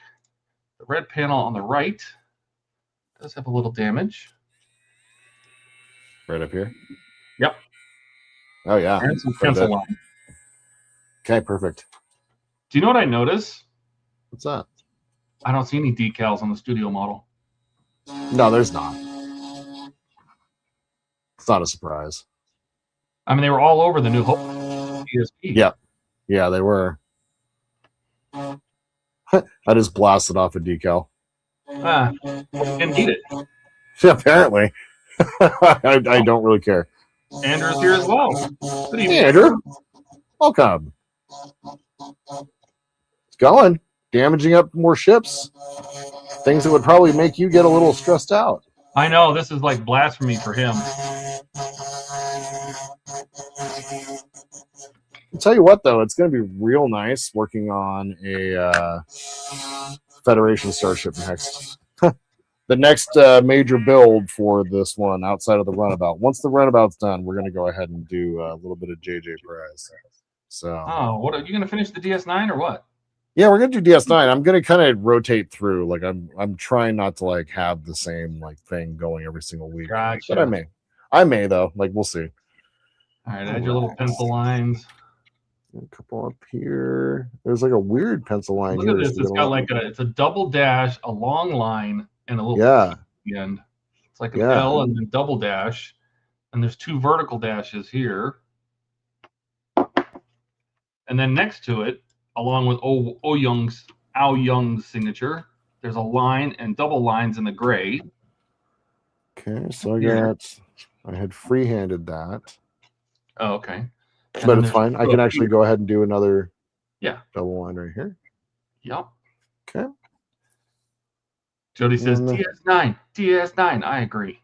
the red panel on the right does have a little damage. Right up here. Yep. Oh yeah. And some Quite a pencil bit. line. Okay, perfect. Do you know what I notice? What's that? I don't see any decals on the studio model. No, there's not. It's not a surprise. I mean, they were all over the new PSP. Yep. Yeah, they were. I just blasted off a decal. Didn't need it. Yeah, apparently. I don't really care. Andrew's here as well. Good evening, Hey, Andrew. Welcome. It's going. Damaging up more ships. Things that would probably make you get a little stressed out. I know this is like blasphemy for him. I'll tell you what, though, it's going to be real nice working on a Federation starship next. The next major build for this one outside of the runabout. Once the runabout's done, we're going to go ahead and do a little bit of JJ Prize. So, Oh, what are you going to finish the DS9 or what? yeah, we're going to do DS9. I'm going to kind of rotate through. Like I'm trying not to like have the same like thing going every single week. Gotcha. But I may though. Like we'll see. All right, add your little pencil lines. A couple up here. There's like a weird pencil line Look here. at this. It's got like it's a double dash, a long line, and a little Yeah. at the end. It's like an Yeah. L and then double dash, and there's two vertical dashes here. And then next to it, along with Ao Young's signature, there's a line and double lines in the gray. Okay, so Here. I had free-handed that. Oh, okay. And But then it's there's fine. I two can up actually here. go ahead and do another Yeah. double line right here. Yep. Okay. Jody says And then DS9. I agree.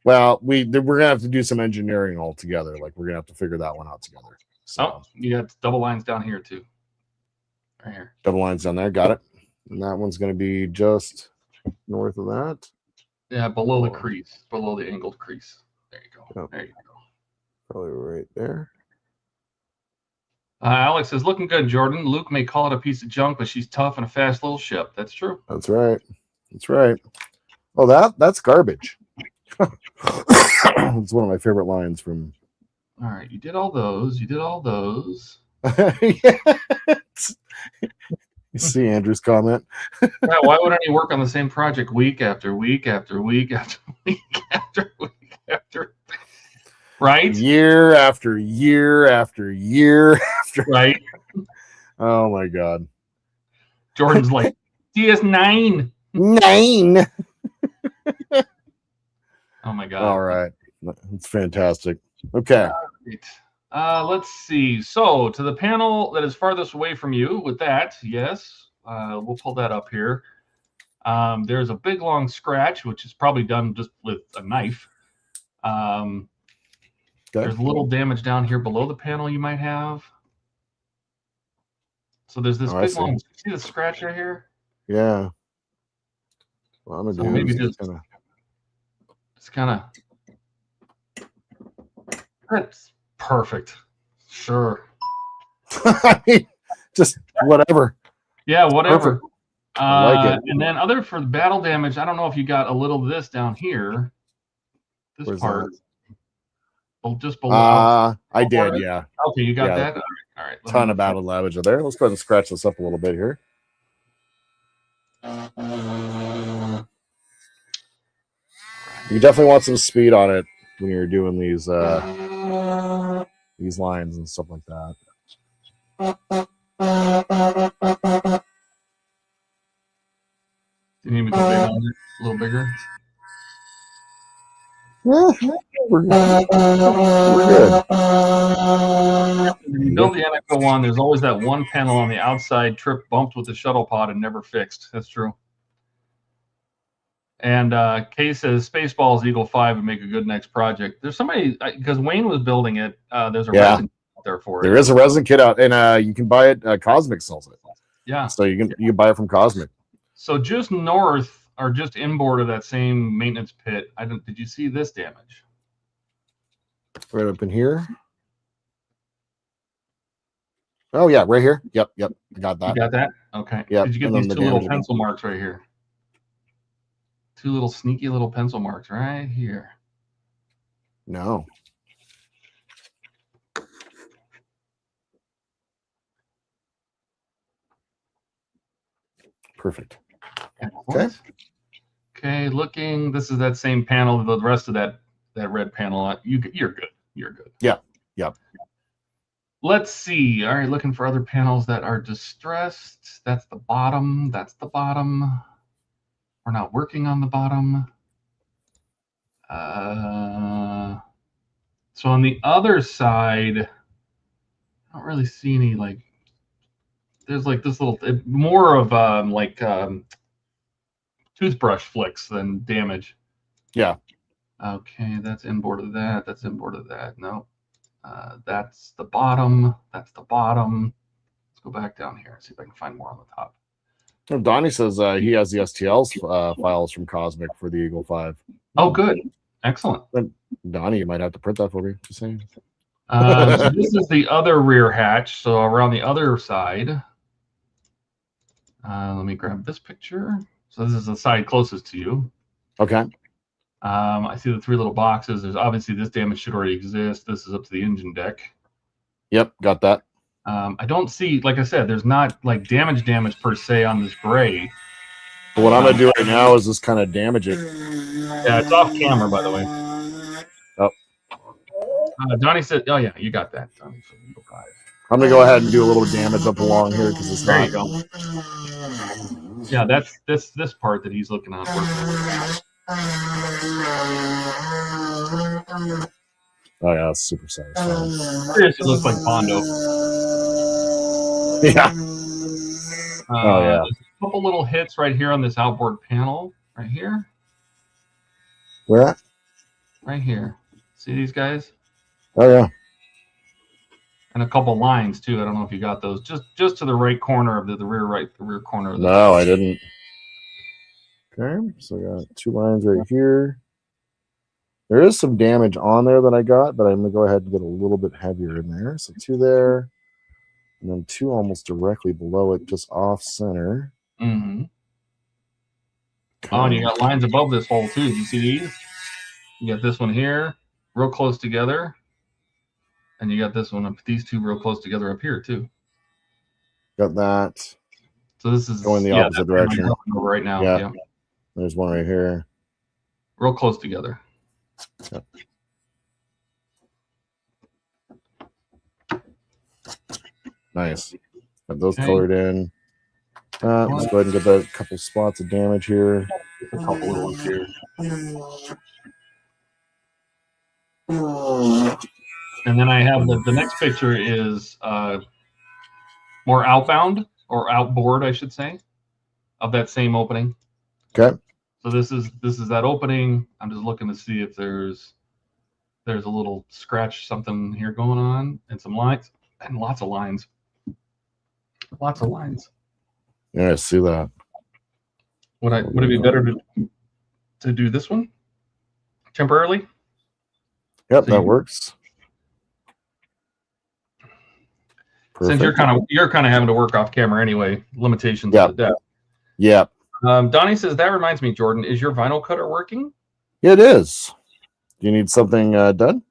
Well, we're gonna have to do some engineering all together. Like we're gonna have to figure that one out together. So Oh, you got double lines down here too. Right here. double lines down there, got it. And that one's gonna be just north of that. Yeah, below the Or- crease, below the angled crease. There you go. Yep. There you go. Probably right there. Alex says, looking good, Jordan. Luke may call it a piece of junk, but she's tough and a fast little ship. That's true. That's right. That's right. Oh, that's garbage. It's one of my favorite lines from All right, you did all those. You did all those. Yes. You see Andrew's comment. Yeah, why wouldn't he work on the same project week after week after week after week after week after week? Right? Year after year after year after. Right. Oh my God. Jordan's like, DS9. 9. Oh my God. All right. It's fantastic. Okay. Great. Let's see. So to the panel that is farthest away from you with that, yes, we'll pull that up here. There's a big long scratch, which is probably done just with a knife. There's a little damage down here below the panel you might have. So there's this Oh, I big see. long, see the scratch right here? Yeah. Well, I'm So gonna do maybe is just it's kind of that's perfect. Sure. just whatever. Yeah, whatever. Perfect. I like it. And then other for the battle damage, I don't know if you got a little of this down here. This Where's part. that? Oh, just below. I did, yeah. Okay, you got yeah. that? All right. Ton of battle damage there. Let's go ahead and scratch this up a little bit here. You definitely want some speed on it when you're doing these lines and stuff like that. Do you need me to go big on it? A little bigger? We're good. When you build the NFO one, there's always that one panel on the outside trip bumped with the shuttle pod and never fixed. That's true. And Kay says Spaceballs Eagle 5 would make a good next project. There's somebody, because Wayne was building it, there's a resin out there for it. There is a resin kit out, and you can buy it. Cosmic sells it. Yeah. So you can buy it from Cosmic. So just north or just inboard of that same maintenance pit, did you see this damage? Right up in here. Oh yeah, right here. Yep. I got that. You got that? Okay. Yep. Did you get And these then two the little damage pencil marks right here? Two little sneaky little pencil marks right here. No. Perfect. Okay. Okay, looking. This is that same panel. The rest of that red panel. You're good. You're good. Yeah. Yep. Let's see. All right, looking for other panels that are distressed. That's the bottom. That's the bottom. We're not working on the bottom. So on the other side, I don't really see any like. There's like this little more of toothbrush flicks than damage. Yeah. Okay, that's inboard of that. That's inboard of that. No. That's the bottom. That's the bottom. Let's go back down here and see if I can find more on the top. Well, Donnie says he has the STLs files from Cosmic for the Eagle 5. Oh, good. Excellent. Donnie, you might have to print that for me. Just saying. So this is the other rear hatch. So around the other side. Let me grab this picture. So this is the side closest to you. Okay. I see the three little boxes. There's obviously this damage should already exist. This is up to the engine deck. Yep, got that. I don't see, like I said, there's not like damage per se on this gray. But what I'm gonna do right now is just kind of damage it. Yeah, it's off camera, by the way. Oh. Donnie said, "Oh yeah, you got that." Donnie said, Eagle 5. I'm gonna go ahead and do a little damage up along here because it's There not. you go. Yeah, that's this part that he's looking on. Oh yeah, that's super satisfying. Seriously, looks like Bondo. Yeah. Oh yeah. There's a couple little hits right here on this outboard panel, right here, Where at? right here. See these guys? Oh yeah. And a couple lines too. I don't know if you got those. Just to the right corner of the rear corner of the. No, I didn't. Okay, so I got two lines right here. There is some damage on there that I got, but I'm gonna go ahead and get a little bit heavier in there. So two there, and then two almost directly below it, just off center. Mm-hmm. Oh, and you got lines above this hole too. Do you see these? You got this one here, real close together, and you got this one up. These two real close together up here too. Got that. So this is going the opposite direction right now. Yeah. Yeah, There's one right here. real close together. Yep. Nice. Got those Okay. colored in. Let's go ahead and get a couple spots of damage here. A couple little ones here. And then I have the next picture is more outbound or outboard, I should say, of that same opening. Okay. So this is that opening. I'm just looking to see if there's a little scratch something here going on and some lines and lots of lines. Lots of lines. Yeah, I see that. Would it be better to do this one temporarily? Yep, So that you- works. Since you're kind of having to work off camera anyway, limitations Yeah. of the depth. Yeah, Donnie says that reminds me, Jordan, is your vinyl cutter working? it is. Do you need something done?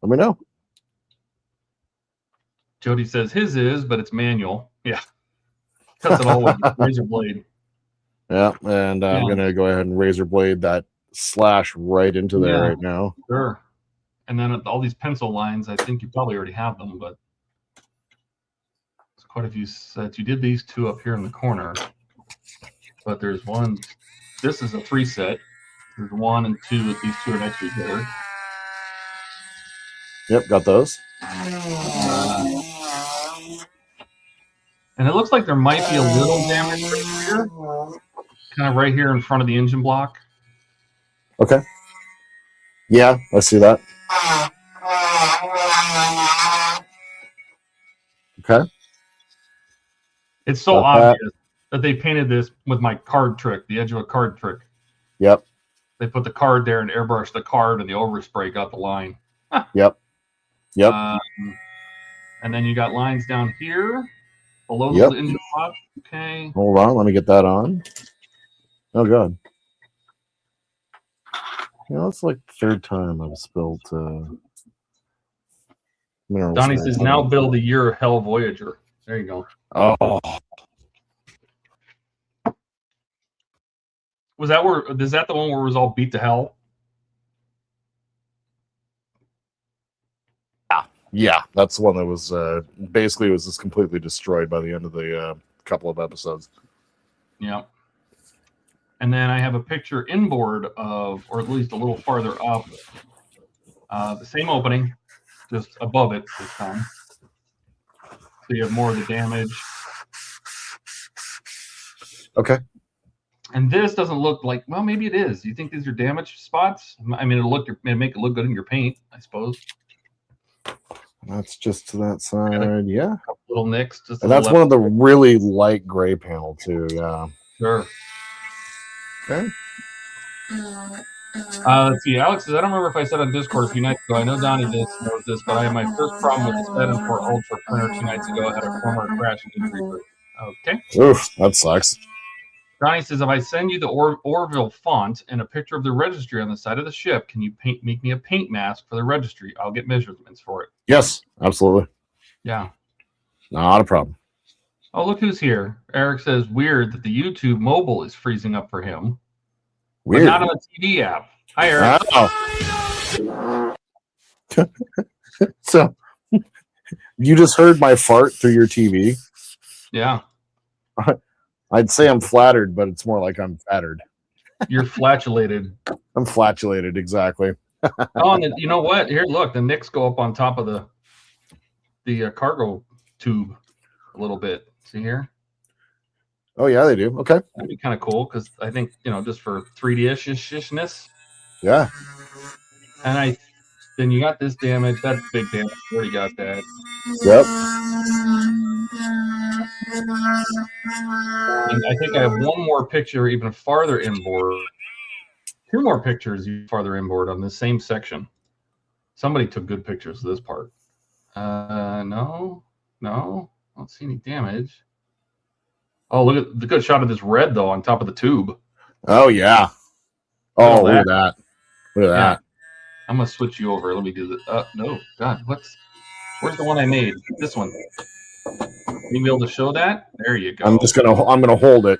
Let me know. Jody says his is, but it's manual. Yeah, cuts it all with a razor blade. Yeah, and I'm Yeah. gonna go ahead and razor blade that slash right into there Yeah. right now. Sure. And then all these pencil lines, I think you probably already have them, but there's quite a few sets. You did these two up here in the corner, but there's one. This is a 3 set. There's 1 and 2. These two are next to each other. Yep, got those. And it looks like there might be a little damage right here, kind of right here in front of the engine block. Okay. Yeah, I see that. Okay. It's so Got that. obvious that they painted this with my card trick, the edge of a card trick. Yep. They put the card there and airbrushed the card, and the overspray got the line. Yep. Yep. And then you got lines down here below Yep. the engine block. Okay. Hold on, let me get that on. Oh god. You know, it's like the third time I've spilled mineral Donnie sand. says, now build a Year of Hell Voyager. There you go. Oh, Was that where? Is that the one where it was all beat to hell? yeah, that's the one that was basically was just completely destroyed by the end of the couple of episodes. Yeah. And then I have a picture inboard of, or at least a little farther up, the same opening, just above it this time. So you have more of the damage. Okay. And this doesn't look like, well, maybe it is. Do you think these are damaged spots? I mean, it'll make it look good in your paint, I suppose. That's just to that side, yeah. Little nicks. Just And that's one of the really light gray panel too, yeah. Sure. Okay. Let's see. Alex says, I don't remember if I said on Discord a few nights ago. I know Donnie knows this, but I had my first problem with the 7.4 Ultra printer 2 nights ago. I had a former crash and injury. Okay. Oof, that sucks. Donnie says, if I send you the Orville font and a picture of the registry on the side of the ship, can you make me a paint mask for the registry? I'll get measurements for it. Yes, absolutely. Yeah. Not a problem. Oh, look who's here. Eric says, weird that the YouTube mobile is freezing up for him. Weird. But not on the TV app. Hi, Eric. Oh. So, you just heard my fart through your TV. Yeah. I'd say I'm flattered, but it's more like I'm fattered. You're flatulated. I'm flatulated, exactly. Oh, and you know what? Here, look. The nicks go up on top of the cargo tube a little bit. See here? Oh, yeah, they do. Okay. That'd be kind of cool because I think, just for 3D-ishness. Yeah. And then you got this damage. That's big damage. You already got that. Yep. And I think I have one more picture even farther inboard. 2 more pictures farther inboard on the same section. Somebody took good pictures of this part. No. I don't see any damage. Oh, look at the good shot of this red, though, on top of the tube. Oh, yeah. Oh, look at that. Look at that. I'm going to switch you over. Let me do this. No. God, where's the one I made? This one. You be able to show that? There you go. I'm gonna hold it.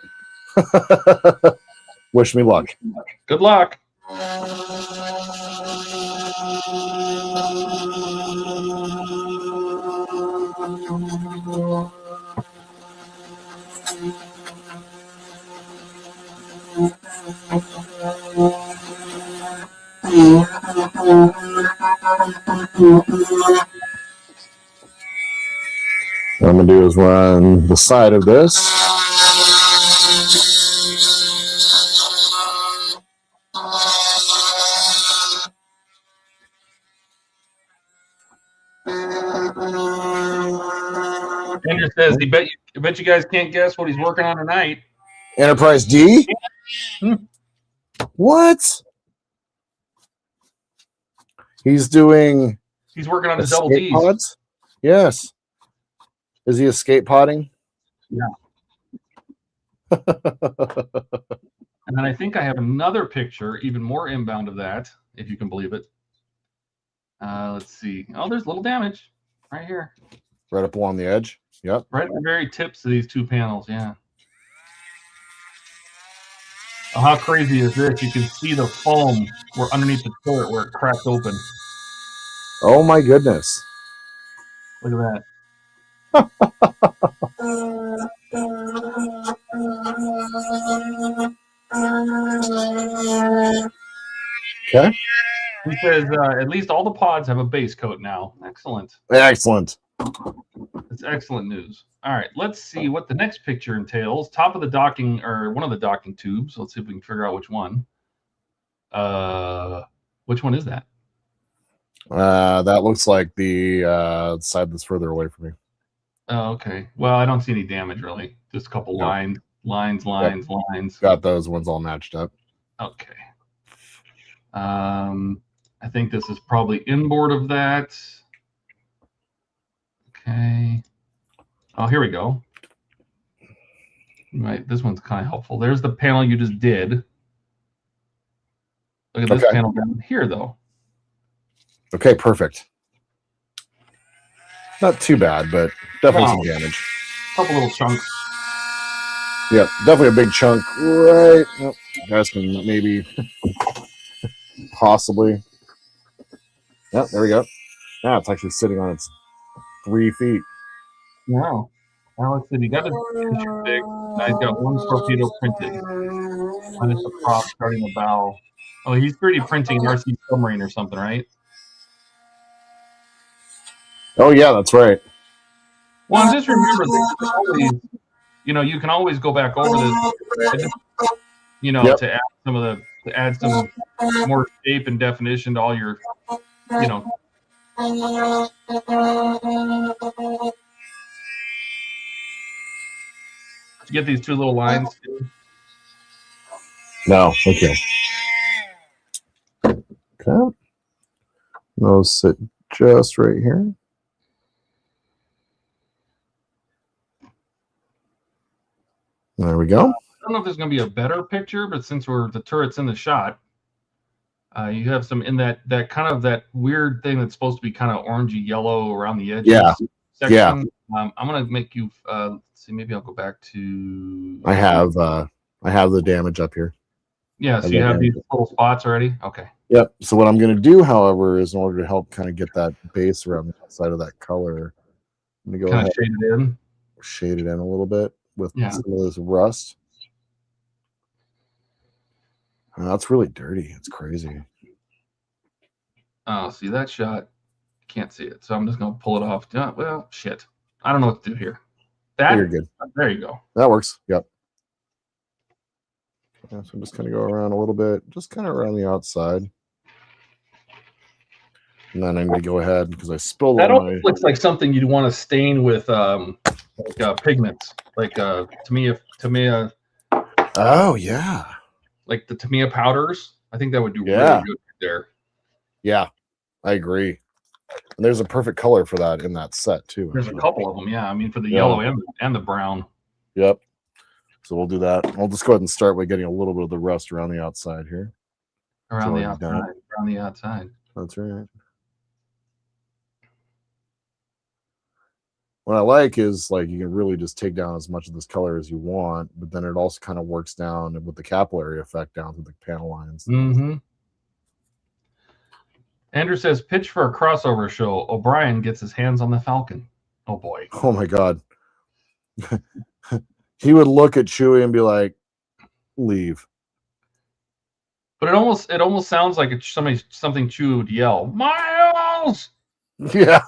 Wish me luck. Good luck. What I'm gonna do is run the side of this. Andrew says, I bet you guys can't guess what he's working on tonight. Enterprise D? What? He's doing He's working on his escape double Ds. pods? Yes. Is he escape podding? Yeah. And then I think I have another picture, even more inbound of that, if you can believe it. Let's see. Oh, there's a little damage right here. Right up along the edge. Yep. Right at the very tips of these 2 panels, yeah. How crazy is this? You can see the foam where underneath the turret where it cracked open. Oh my goodness. Look at that. Okay. He says at least all the pods have a base coat now. Excellent. Excellent. That's excellent news. All right, let's see what the next picture entails. Top of the docking, or one of the docking tubes. Let's see if we can figure out which one. Which one is that? That looks like the side that's further away from me. Oh, okay. Well, I don't see any damage really. Just a couple Yep. lines. Got those ones all matched up. Okay. I think this is probably inboard of that. Okay. Oh, here we go. Right, this one's kind of helpful. There's the panel you just did. Look at this panel down here, though. Okay, perfect. Not too bad, but definitely some damage. A couple little chunks. Yep, definitely a big chunk. Right. Yep. Guys can maybe, possibly. Yep, there we go. Now it's actually sitting on its 3 feet. Wow. Alex said he got his picture big. Now he's got one torpedo printed. Minus the prop starting the bow. Oh, he's 3D printing an RC submarine or something, right? Oh yeah, that's right. Well, just remember that always, you can always go back over this, to add some of some more shape and definition to all your, get these two little lines. No, okay. Okay. Those sit just right here. There we go. I don't know if there's going to be a better picture, but since the turret's in the shot, you have some in that kind of that weird thing that's supposed to be kind of orangey yellow around the edges. Yeah. Section. Yeah. I'm going to make you let's see. Maybe I'll go back to. I have the damage up here. Yeah. So you have these little spots already. Okay. Yep. So what I'm going to do, however, is in order to help kind of get that base around the outside of that color, I'm going to go kind ahead of shade it in a little bit with some of this rust. Oh, that's really dirty. It's crazy. Oh, see that shot? Can't see it, so I'm just going to pull it off. Well, shit. I don't know what to do here. You're good. There you go. That works. Yep. Yeah, so I'm just going to go around a little bit, just kind of around the outside. And then I'm going to go ahead because I spilled that. Almost looks like something you'd want to stain with pigments, like Tamiya. Oh yeah, like the Tamiya powders. I think that would do really good there. Yeah, I agree. And there's a perfect color for that in that set too. There's a couple of them. Yeah, I mean for the yellow and the brown. Yep. So we'll do that. I'll just go ahead and start by getting a little bit of the rust around the outside here. Around the outside. That's right. What I like is like you can really just take down as much of this color as you want, but then it also kind of works down with the capillary effect down through the panel lines. Mm-hmm. Andrew says, pitch for a crossover show. O'Brien gets his hands on the Falcon. Oh boy. Oh my God. He would look at Chewie and be like, leave. But it almost sounds like it's something Chewie would yell, Miles! Yeah.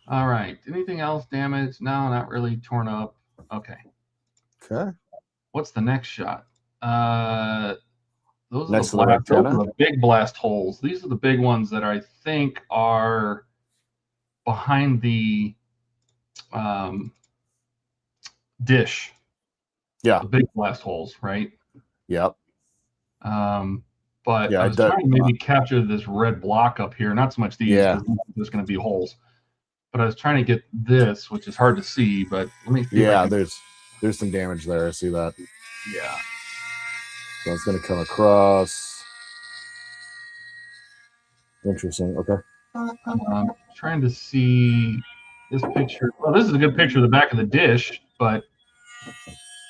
All right. Anything else damaged? No, not really torn up. Okay. Okay. What's the next shot? Those are Next the big blast holes. These are the big ones that I think are behind the dish. Yeah. The big blast holes, right? Yep. But I was trying to maybe capture this red block up here. Not so much these. Yeah. There's going to be holes. But I was trying to get this, which is hard to see. But let me. Yeah, there's some damage there. I see that. Yeah. So it's going to come across. Interesting. Okay. I'm trying to see this picture. Well, this is a good picture of the back of the dish, but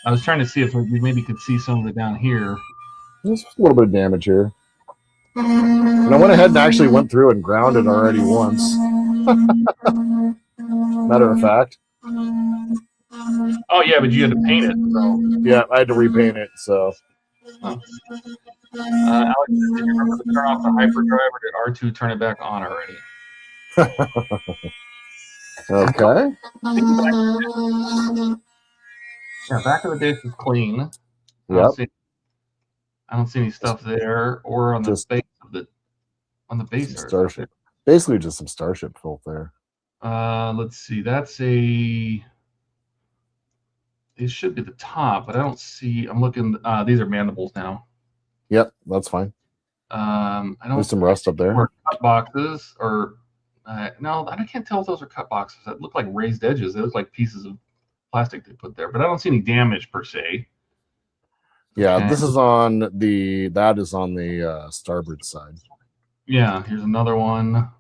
I was trying to see if we maybe could see some of it down here. There's a little bit of damage here. And I went ahead and actually went through and grounded already once. Matter of fact. Oh yeah, but you had to paint it. So Yeah, I had to repaint it, so. Alex, did you remember to turn off the hyperdrive, or did R2 turn it back on already? Okay. Yeah, back of the dish is clean. Yep. I don't see any stuff there, or on the Just base of the base art. Starship. Basically just some Starship filth there. Let's see. That's a. It should be the top, but I don't see. I'm looking. These are mandibles now. Yep, that's fine. I don't. There's some rust up there. Or cut boxes, or no, I can't tell if those are cut boxes. That look like raised edges. They look like pieces of plastic they put there, but I don't see any damage per se. Yeah, Okay. this is on the. That is on the starboard side. Yeah, here's another one.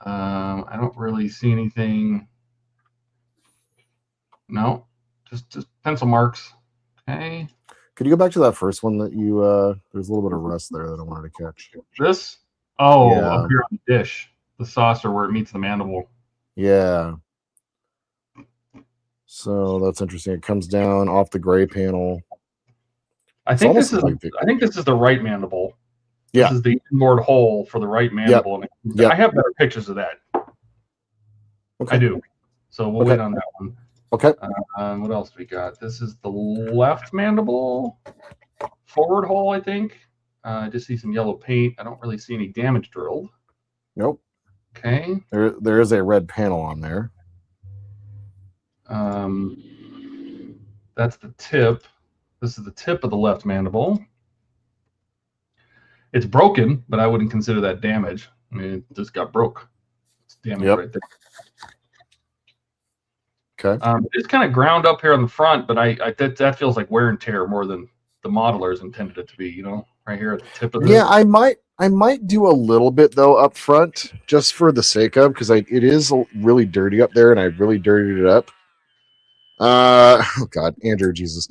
I don't really see anything. No, just pencil marks. Okay. Could you go back to that first one that you? There's a little bit of rust there that I wanted to catch. This? Oh, Yeah. up here on the dish, the saucer where it meets the mandible. Yeah. So that's interesting. It comes down off the gray panel. I think this is. almost like I think this is the right mandible. Yeah. This is the inboard hole for the right mandible. Yep. I have better pictures of that. Okay. I do. So we'll Okay. wait on that one. Okay. What else we got? This is the left mandible, forward hole, I think. I just see some yellow paint. I don't really see any damage drilled. Nope. Okay. There is a red panel on there. That's the tip. This is the tip of the left mandible. It's broken, but I wouldn't consider that damage. I mean, it just got broke. It's damage right there. Okay. It's kind of ground up here on the front, but that feels like wear and tear more than the modelers intended it to be. You know, right here at the tip of the. Yeah, I might do a little bit though up front, just for the sake of, because it is really dirty up there, and I really dirtied it up. Oh God, Andrew, Jesus.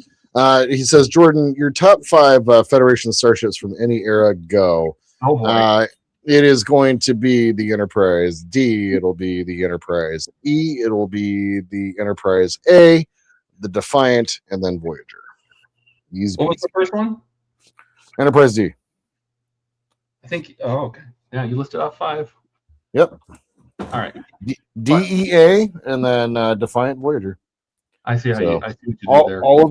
He says, Jordan, your top 5 Federation starships from any era go. Oh boy. It is going to be the Enterprise. D, it'll be the Enterprise. E, it'll be the Enterprise A, the Defiant, and then Voyager. Easy. What was the first one? Enterprise D. I think. Oh, okay. Yeah, you listed off 5. Yep. All right. DEA, and then Defiant, Voyager. I see how So, I see what you did there. all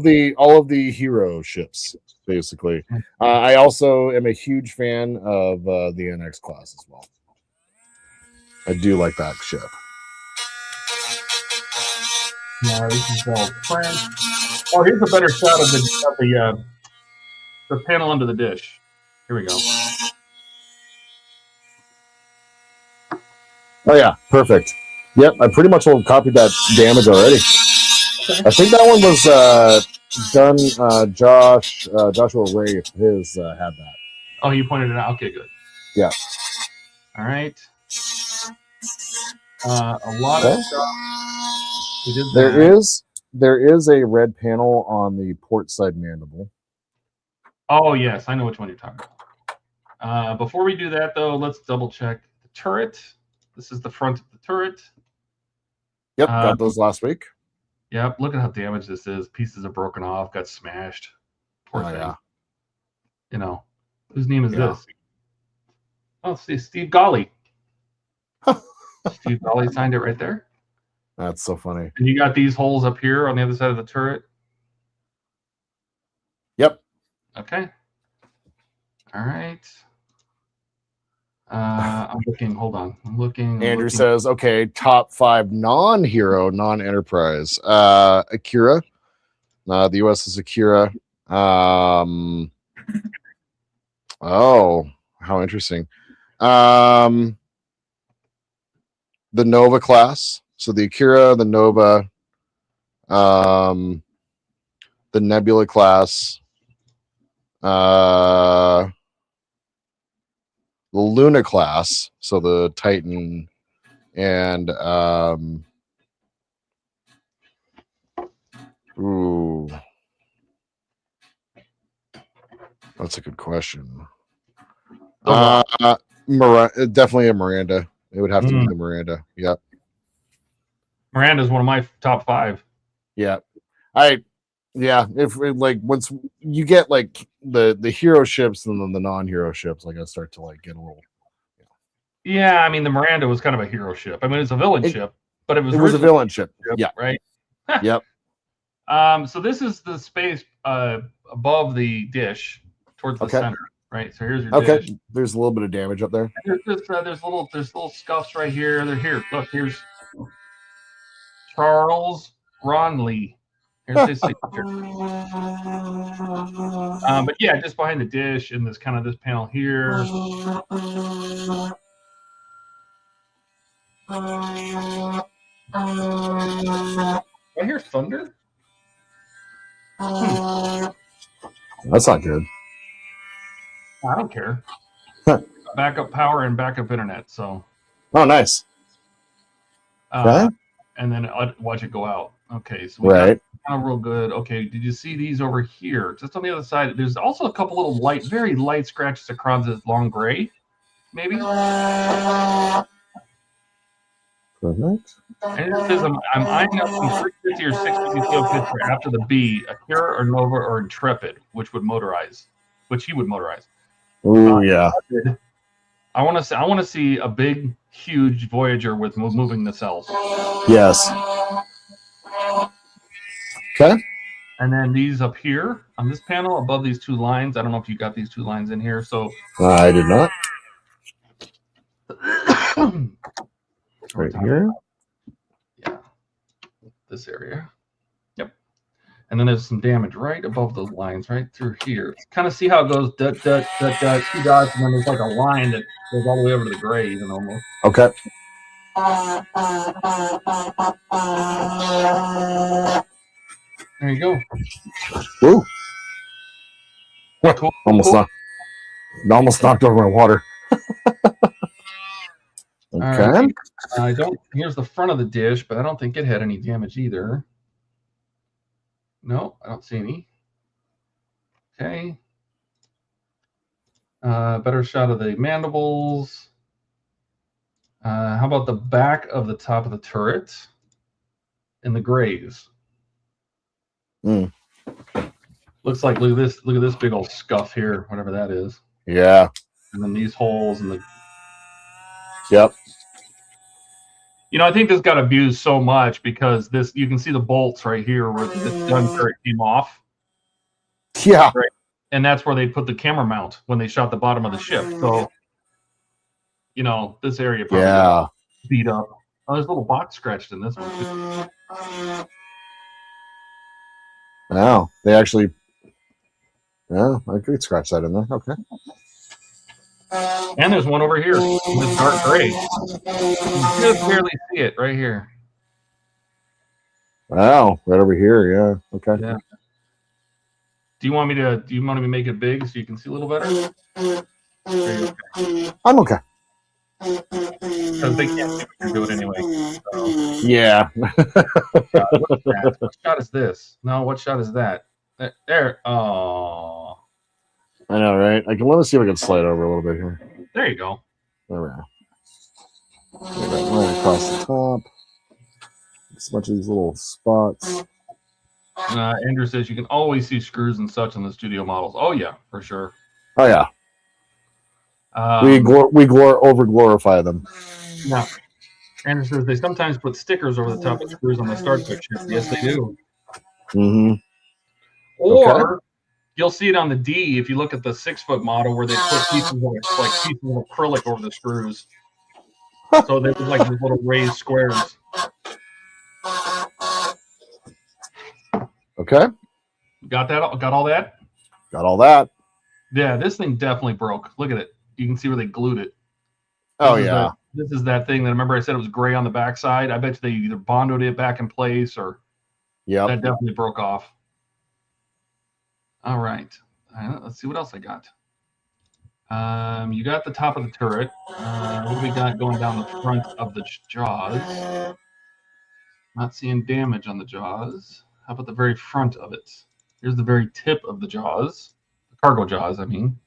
of the hero ships, basically. I also am a huge fan of the NX class as well. I do like that ship. Yeah, this is all print. Oh, here's a better shot of the panel under the dish. Here we go. Oh yeah, perfect. Yep, I pretty much copied that damage already. I think that one was done. Joshua Wraith, his had that. Oh, you pointed it out. Okay, good. Yeah. All right. A lot of stuff. We did that. There is a red panel on the port side mandible. Oh yes, I know which one you're talking about. Before we do that, though, let's double check the turret. This is the front of the turret. Yep, got those last week. Yep, look at how damaged this is. Pieces are broken off, got smashed. Poor thing. Yeah. You know, whose name is this? Oh, see, Steve Golly. Steve Golly signed it right there. That's so funny. And you got these holes up here on the other side of the turret. Yep. Okay. All right. I'm looking. Hold on. I'm looking. Andrew says, okay, top 5 non-hero, non-enterprise. Akira. The USS Akira. Oh, how interesting. The Nova class. So the Akira, the Nova, the Nebula class, the Luna class, so the Titan, and Ooh. That's a good question. Definitely a Miranda. It would have to be the Miranda. Yep. Miranda's one of my top 5. Yeah. If like once you get like the hero ships and then the non-hero ships, like I start to like get a little. Yeah, I mean the Miranda was kind of a hero ship. I mean it's a villain ship, but it was a villain ship. Yeah. Right. Yep. So this is the space above the dish towards the center, right? So here's your dish. There's a little bit of damage up there. And there's little scuffs right here. They're here. Look, here's Charles Ronley. Here's his signature. But yeah, just behind the dish and this this panel here. I hear thunder. That's not good. I don't care. Backup power and backup internet. So. Oh, nice. And then watch it go out. Okay, so we got kind of real good. Okay, did you see these over here? Just on the other side, there's also a couple little very light scratches across this long gray. Maybe. Perfect. And it says I'm eyeing up some 350 or 650 field pitch after the B, Akira or Nova or Intrepid, which he would motorize. Oh yeah. I want to see a big, huge Voyager with moving the cells. Yes. Okay. And then these up here on this panel above these 2 lines. I don't know if you got these 2 lines in here. So I did not. Right here. Yeah. This area. Yep. And then there's some damage right above those lines, right through here. Kind of see how it goes, 2 dots, and then there's like a line that goes all the way over to the gray, even almost. Okay. There you go. Woo. Cool. Almost knocked over my water. Okay. Right. I don't. Here's the front of the dish, but I don't think it had any damage either. No, I don't see any. Okay. Better shot of the mandibles. How about the back of the top of the turret and the grays? Looks like look at this big old scuff here, whatever that is. Yeah. And then these holes and the. Yep. You know, I think this got abused so much because you can see the bolts right here where this gun turret came off. Yeah. Right. And that's where they put the camera mount when they shot the bottom of the ship. So, you know, this area probably got beat up. Oh, there's a little box scratched in this one. Wow. They actually. Yeah, I could scratch that in there. Okay. And there's one over here. This dark gray. You can just barely see it right here. Wow. Right over here. Yeah. Okay. Yeah. Do you want me to make it big so you can see a little better? I'm okay. Because they can't see what you're doing anyway. So. Yeah. What shot is this? No, what shot is that? There. Oh. I know, right? Let me see if I can slide over a little bit here. There you go. There we are. Right across the top. Just a bunch of these little spots. Andrew says you can always see screws and such on the studio models. Oh yeah, for sure. Oh yeah. We over glorify them. Yeah. Andrew says they sometimes put stickers over the top of screws on the Star Trek ship. Yes, they do. Mm-hmm. Or you'll see it on the D if you look at the 6-foot model where they put pieces of acrylic over the screws. So they look like these little raised squares. Okay. Got that? Got all that? Got all that. Yeah, this thing definitely broke. Look at it. You can see where they glued it. This is that thing that remember I said it was gray on the backside. I bet you they either bonded it back in place or that definitely broke off. All right. Let's see what else I got. You got the top of the turret. What do we got going down the front of the jaws? Not seeing damage on the jaws. How about the very front of it? Here's the very tip of the jaws, the cargo jaws. I mean,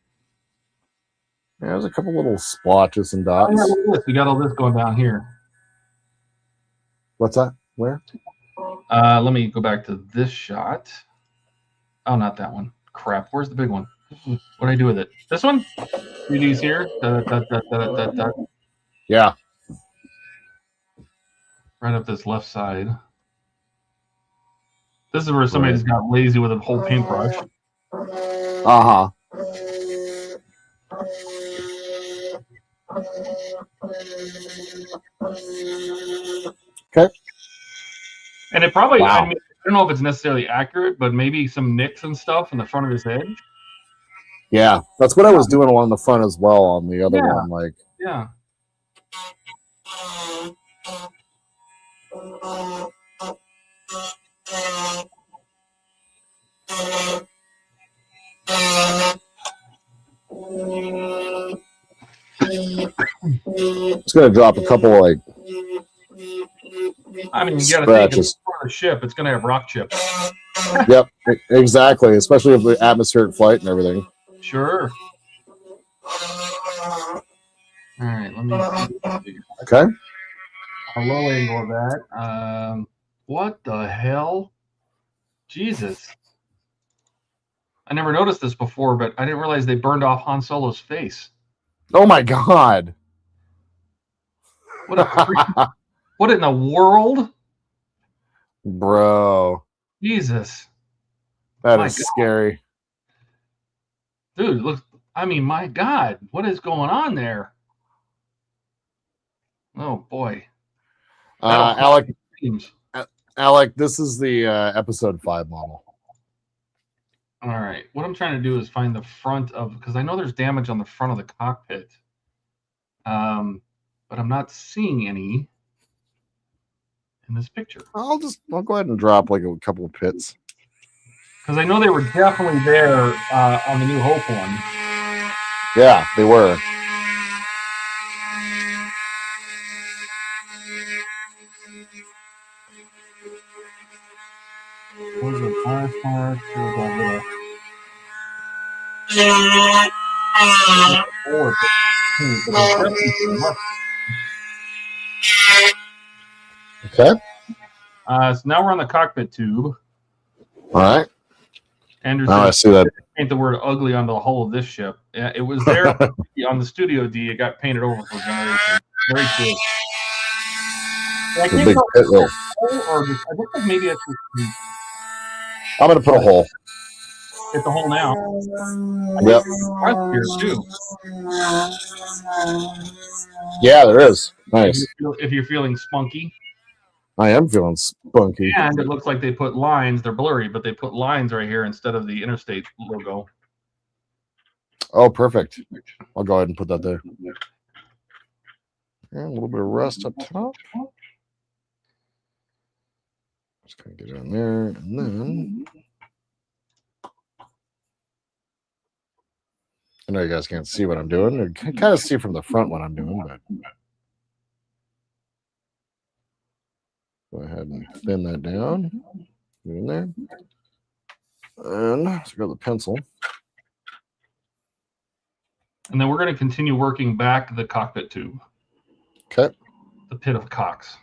Yeah, there's a couple little splotches and oh, dots. yeah, look at this. We got all this going down here. What's that? Where? Let me go back to this shot. Oh, not that one. Crap. Where's the big one? What do I do with it? This one? See these here? Yeah. Right up this left side. This is where somebody just got lazy with a whole paintbrush. Uh-huh. Okay. And it probably, Wow. I mean, I don't know if it's necessarily accurate, but maybe some nicks and stuff in the front of his head. Yeah, that's what I was doing along the front as well on the other Yeah. one. Like, Yeah. it's gonna drop a couple like I mean, you got to think, scratches. it's part of the ship. It's going to have rock chips. Yep, exactly. Especially with the atmospheric flight and everything. Sure. All right, let me see. Okay. A low angle of that. What the hell? Jesus. I never noticed this before, but I didn't realize they burned off Han Solo's face. Oh my god. What a freak. What in the world? Bro, Jesus. that My is God. scary. Dude, look, I mean, my God, what is going on there? Oh, boy. Alec, Seems. Alec, this is the episode 5 model. All right. What I'm trying to do is find the front of, because I know there's damage on the front of the cockpit. But I'm not seeing any in this picture. I'll go ahead and drop like a couple of pits. Because I know they were definitely there on the New Hope one. Yeah, they were. What was it? Fire mark, there was a little- Or- but there's definitely some left. Okay. So now we're on the cockpit tube. All right. Anderson Now I see that. paint the word ugly on the hull of this ship. Yeah, it was there on the Studio D. It got painted over for generation. Very cool. So I The can't big tell pit if it's roll. a hole or just, I look like maybe it's just I'm gonna put a hole. hit the hole now. Yep. Rust here too. Yeah, there is. Nice. If you're feeling spunky. I am feeling spunky. And it looks like they put lines. They're blurry, but they put lines right here instead of the Interstate logo. Oh, perfect. I'll go ahead and put that there. Yeah, a little bit of rust up top. Just gonna get it in there, and then I know you guys can't see what I'm doing. You can kind of see from the front what I'm doing, but go ahead and thin that down. Get in there. And let's grab the pencil. And then we're going to continue working back the cockpit tube. Okay. The pit of cocks.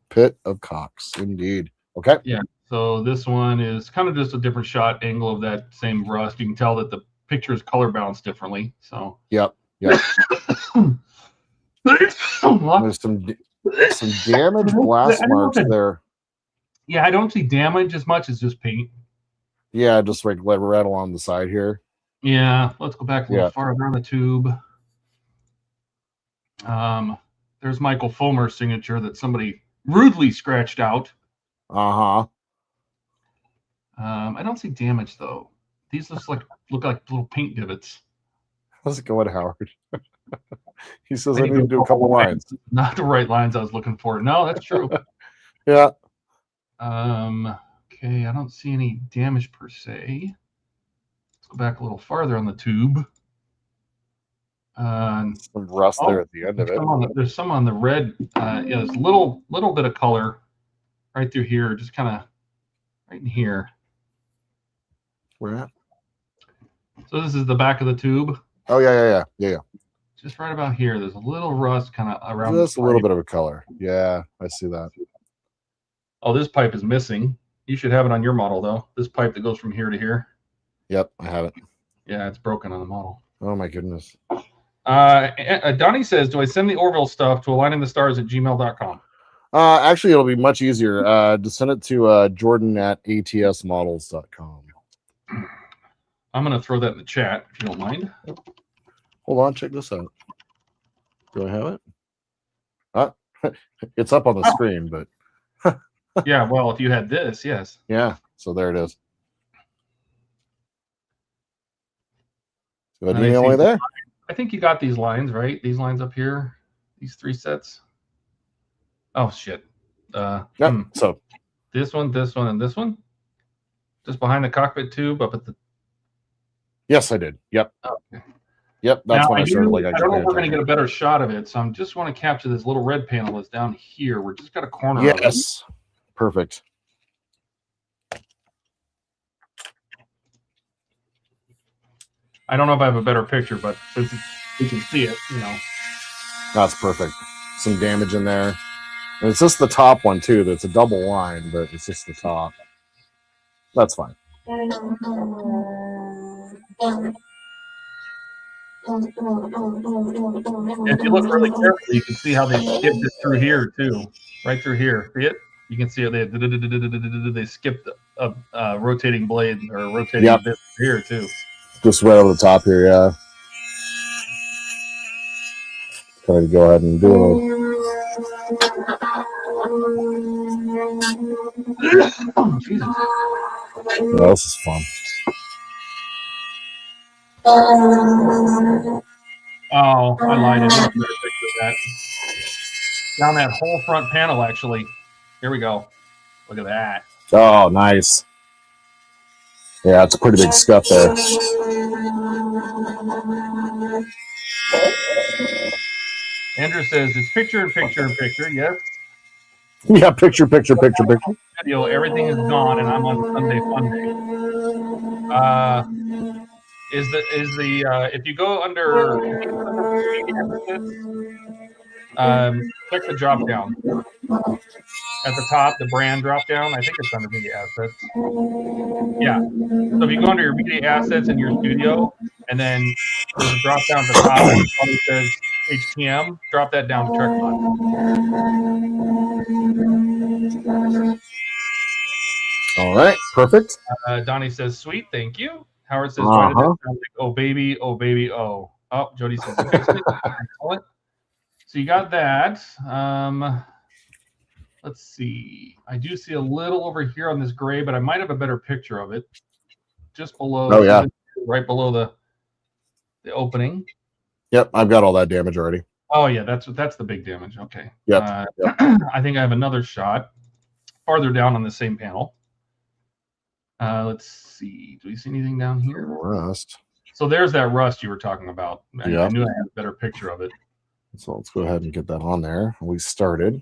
Pit of cocks, indeed. Okay. Yeah. So this one is kind of just a different shot angle of that same rust. You can tell that the picture is color balanced differently. So. Yep. Yep. There's some damaged blast marks there. Yeah, I don't see damage as much as just paint. Yeah, just like right along the side here. Yeah, let's go back a little Yeah. farther on the tube. There's Michael Fulmer's signature that somebody rudely scratched out. Uh-huh. I don't see damage though. These look like little paint divots. How's it going, Howard? He says I need to do a couple lines. Not the right lines I was looking for. No, that's true. Yeah. Okay, I don't see any damage per se. Let's go back a little farther on the tube. Some rust there at the end of it. There's some on the red. Yeah, there's a little bit of color right through here, just kind of right in here. Where at? So this is the back of the tube. Oh yeah. Just right about here. There's a little rust kind of around. Just the a little pipe. bit of a color. Yeah, I see that. Oh, this pipe is missing. You should have it on your model though. This pipe that goes from here to here. Yep, I have it. Yeah, it's broken on the model. Oh my goodness. Donnie says, do I send the Orville stuff to aligninthestars@gmail.com? Actually, it'll be much easier to send it to Jordan at atsmodels.com. I'm going to throw that in the chat if you don't mind. Hold on, check this out. Do I have it? It's up on the screen, but Yeah, well, if you had this, yes. yeah, so there it is. Got And I email think- there? I think you got these lines, right? These lines up here, these 3 sets. Oh, shit. Yep. So This one, and this one? Just behind the cockpit tube up at the... yes, I did. Yep. Okay. Yep. That's Now, when I started. Like I don't know if we're going to get a better shot of it, so I just want to capture this little red panel that's down here. We're just got a corner of it. Yes. Perfect. I don't know if I have a better picture, but since we can see it, you know. That's perfect. Some damage in there. And it's just the top one too. That's a double line, but it's just the top. That's fine. If you look really carefully, you can see how they skipped it through here too, right through here. See it? You can see it. They skipped a rotating blade or rotating Yep. bit here too. Just right over the top here, yeah. Try to go ahead and do it. Oh, Jesus. Yeah, this is fun. Oh, I lied. I didn't have a better picture of that. Down that whole front panel, actually. Here we go. Look at that. Oh, nice. Yeah, it's a pretty big scuff there. Andrew says it's picture in picture in picture. Yes. Yeah, picture. Video, everything is gone, and I'm on Sunday Fun Day. If you go under click the drop down at the top, the brand drop down. I think it's under media assets. Yeah. So if you go under your media assets in your studio, and then there's a drop down at the top, and it probably says HTM. Drop that down to Trek Mod. All right, perfect. Donnie says, "Sweet, thank you." Howard says, "Why did that sound like oh baby, oh baby, oh?" Oh, Jody says, "You fixed it." Excellent. So you got that. Let's see. I do see a little over here on this gray, but I might have a better picture of it. Just below. Oh yeah. Right below the opening. Yep, I've got all that damage already. Oh yeah, that's the big damage. Okay. Yep. I think I have another shot farther down on the same panel. Let's see. Do we see anything down here? Rust. So there's that rust you were talking about. I Yeah. knew I had a better picture of it. So let's go ahead and get that on there. We started.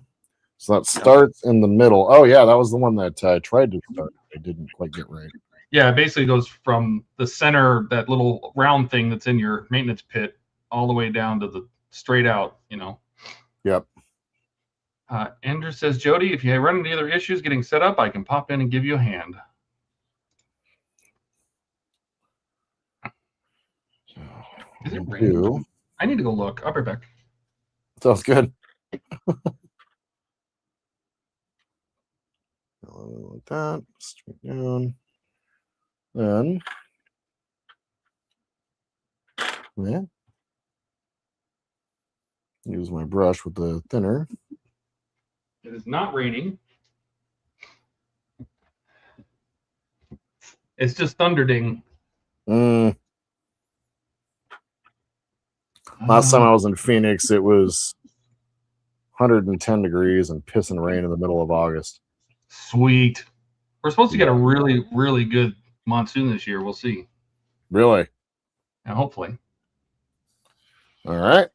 So that starts in the middle. Oh yeah, that was the one that I tried to start. I didn't quite get right. Yeah, it basically goes from the center, that little round thing that's in your maintenance pit, all the way down to the straight out, you know. Yep. Andrew says, Jody, if you run into other issues getting set up, I can pop in and give you a hand. Is it raining? I need to go look. I'll be back. Sounds good. Like that. Straight down. Then, yeah. Use my brush with the thinner. It is not raining. It's just thundering. Last time I was in Phoenix, it was 110 degrees and pissing rain in the middle of August. Sweet. We're supposed to get a really, really good monsoon this year. We'll see. Really? And hopefully. All right.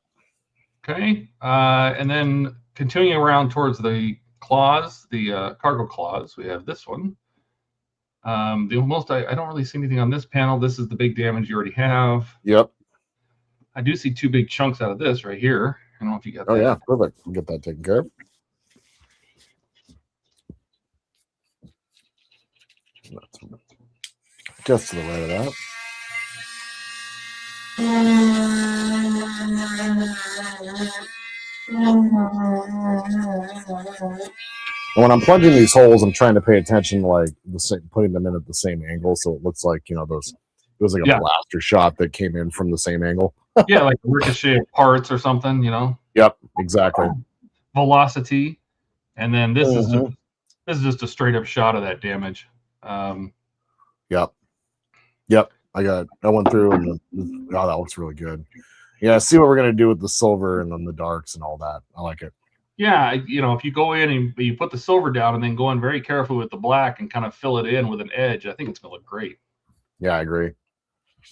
Okay. And then continuing around towards the claws, the cargo claws, we have this one. The most I don't really see anything on this panel. This is the big damage you already have. Yep. I do see 2 big chunks out of this right here. I don't know if you got that. Oh yeah, perfect. We'll get that taken care of. Just to the right of that. And when I'm plunging these holes, I'm trying to pay attention to like putting them in at the same angle, so it looks like those. It was like a blaster shot that came in from the same angle. Yeah, like ricochet of parts or something, Yep, exactly. Velocity, and then this is just a straight up shot of that damage. Yep. I went through and that looks really good. Yeah, see what we're gonna do with the silver and then the darks and all that. I like it. Yeah, if you go in and you put the silver down and then go in very carefully with the black and kind of fill it in with an edge, I think it's gonna look great. Yeah, I agree.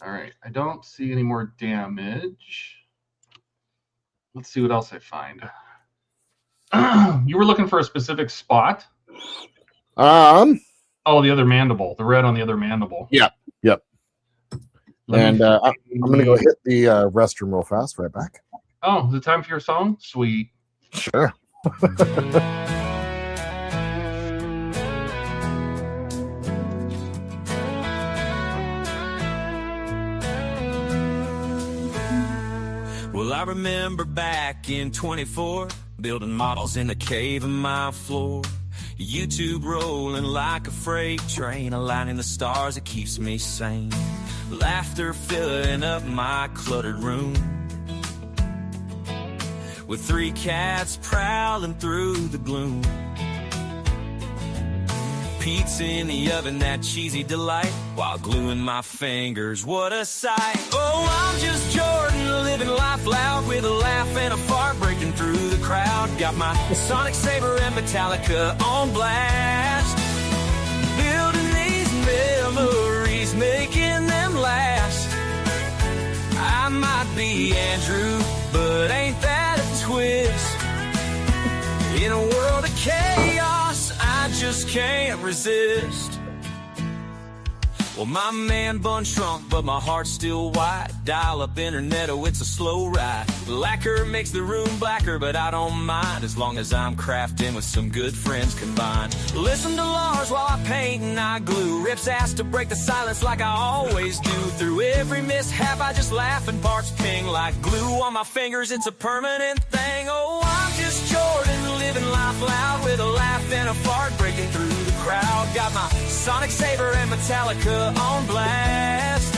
All right, I don't see any more damage. Let's see what else I find. You were looking for a specific spot? Oh, the other mandible, the red on the other mandible. Yep. And I'm gonna go hit the restroom real fast. Right back. Oh, is it time for your song? Sweet. Sure. Well, I remember back in 24, building models in a cave in my floor. YouTube rolling like a freight train, aligning the stars, it keeps me sane. Laughter filling up my cluttered room, with 3 cats prowling through the gloom. Pizza in the oven, that cheesy delight, while gluing my fingers, what a sight. Oh, I'm just Jordan, living life loud, with a laugh and a fart breaking through the crowd. Got my Sonic Saber and Metallica on blast, building these memories, making them last. I might be Andrew, but ain't that a twist? In a world of chaos, I just can't resist. Well, my man bun shrunk, but my heart's still wide. Dial up internet, oh, it's a slow ride. Lacquer makes the room blacker, but I don't mind, as long as I'm crafting with some good friends combined. Listen to Lars while I paint and I glue. Rips ass to break the silence like I always do. Through every mishap, I just laugh and parts ping like glue on my fingers. It's a permanent thing. Oh, I'm just Jordan, living life loud, with a laugh and a fart breaking through the crowd. Got my Sonic Saber and Metallica on blast,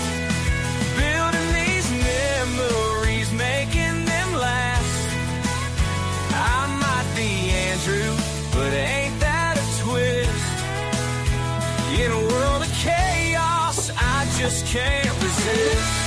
building these memories, making them last. I might be Andrew, but ain't that a twist? In a world of chaos, I just can't resist.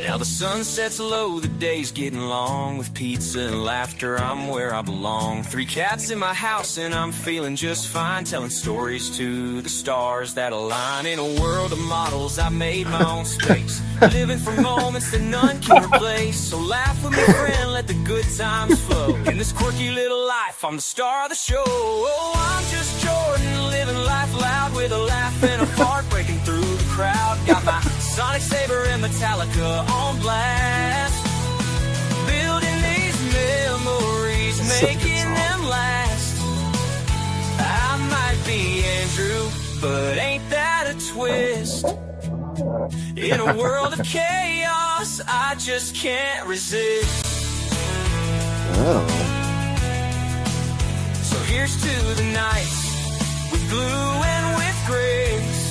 Now the sun sets low, the day's getting long. With pizza and laughter, I'm where I belong. 3 cats in my house and I'm feeling just fine, telling stories to the stars that align. In a world of models, I made my own space, living for moments that none can replace. So laugh with me, friend, let the good times flow. In this quirky little life, I'm the star of the show. Oh, I'm just Jordan, living life loud, with a laugh and a fart breaking through the crowd. Got my Sonic Saber and Metallica on blast, building these memories, making them last. I might be Andrew, but ain't that a twist? In a world of chaos, I just can't resist. Oh. So here's to the nights, with glue and with grace.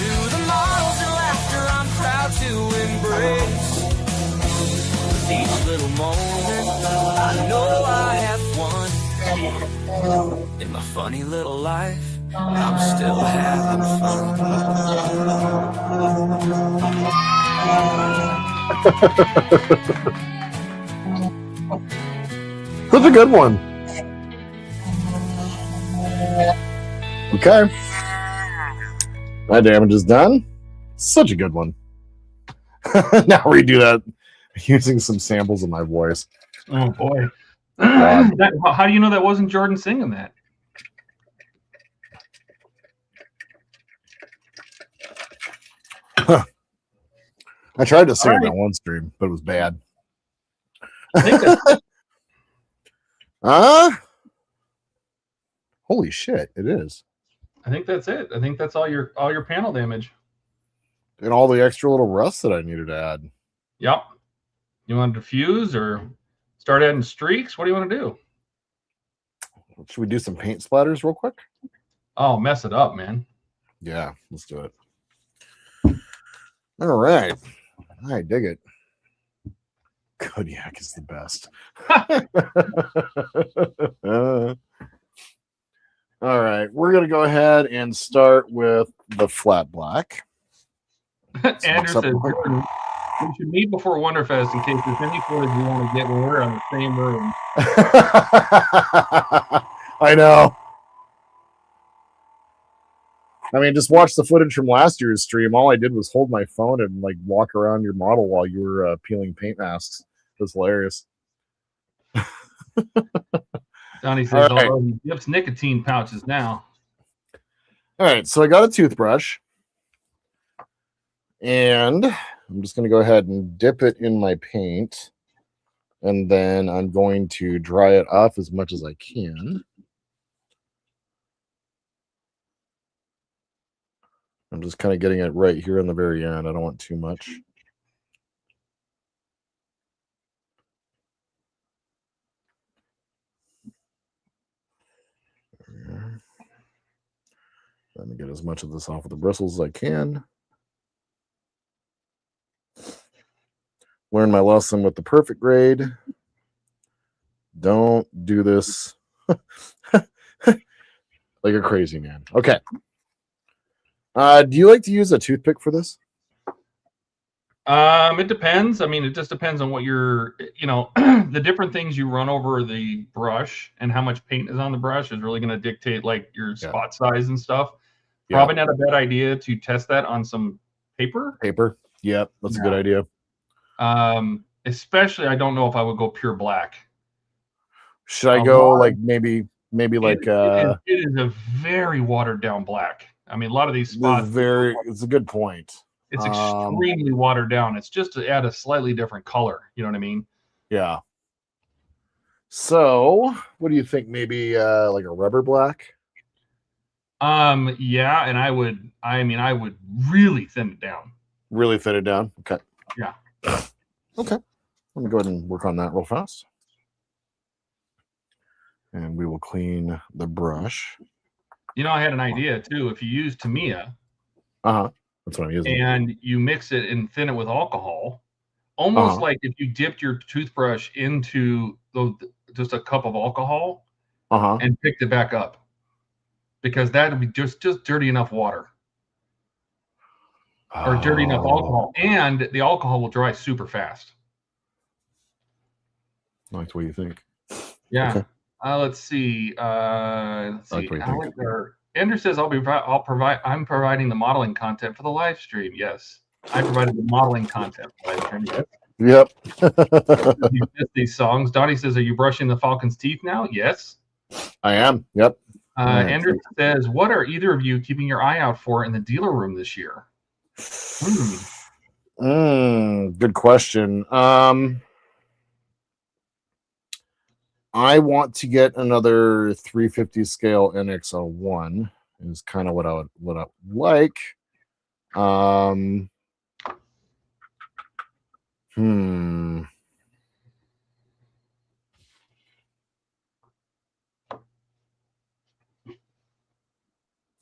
To the models and laughter, I'm proud to embrace. With each little moment, I know I have fun. In my funny little life, I'm still having fun. That's a good one. Okay. My damage is done. Such a good one. Now redo that using some samples of my voice. Oh boy. God. How do you know that wasn't Jordan singing that? I tried to sing All on right. that one stream, but it was bad. I think that's Holy shit, it is. I think that's it. I think that's all your panel damage. And all the extra little rust that I needed to add. Yep. You want to diffuse or start adding streaks? What do you want to do? Should we do some paint splatters real quick? Oh, mess it up, man. Yeah, let's do it. All right. I dig it. Kodiak is the best. All right. We're going to go ahead and start with the flat black. Andrew says, Jordan, we should meet before Wonderfest in case there's any footage you want to get when we're in the same room. I know. I mean, just watch the footage from last year's stream. All I did was hold my phone and like walk around your model while you were peeling paint masks. It was hilarious. Donnie says, All right. although he dips nicotine pouches now. All right, so I got a toothbrush. And I'm just going to go ahead and dip it in my paint. And then I'm going to dry it off as much as I can. I'm just kind of getting it right here in the very end. I don't want too much. Let me get as much of this off of the bristles as I can. Learn my lesson with the perfect grade. Don't do this like a crazy man. Okay. Do you like to use a toothpick for this? It depends. I mean, it just depends on what you're, the different things you run over the brush and how much paint is on the brush is really going to dictate like your spot size and stuff. Yeah. Probably not a bad idea to test that on some paper. Paper. Yep, that's a good idea. Especially, I don't know if I would go pure black. Should I go like maybe like it is a very watered down black. I mean, a lot of these spots it's a good point. It's extremely watered down. It's just to add a slightly different color. You know what I mean? Yeah. So, what do you think? Maybe like a rubber black? Yeah, and I would really thin it down. Really thin it down? Okay. Yeah. Okay. Let me go ahead and work on that real fast. And we will clean the brush. I had an idea too. If you use Tamiya, that's what I'm using. And you mix it and thin it with alcohol, almost like if you dipped your toothbrush into just a cup of alcohol and picked it back up, because that would be just dirty enough water or dirty enough alcohol, and the alcohol will dry super fast. Like what you think? Yeah. Okay. Let's see. Like what you think? Andrew says I'm providing the modeling content for the live stream. Yes, I provided the modeling content for the live stream. Yes. Yep. You missed these songs. Donnie says, "Are you brushing the Falcon's teeth now?" Yes, I am. Yep. Andrew says, "What are either of you keeping your eye out for in the dealer room this year?" Good question. I want to get another 350 scale NX01 is kind of what I would like.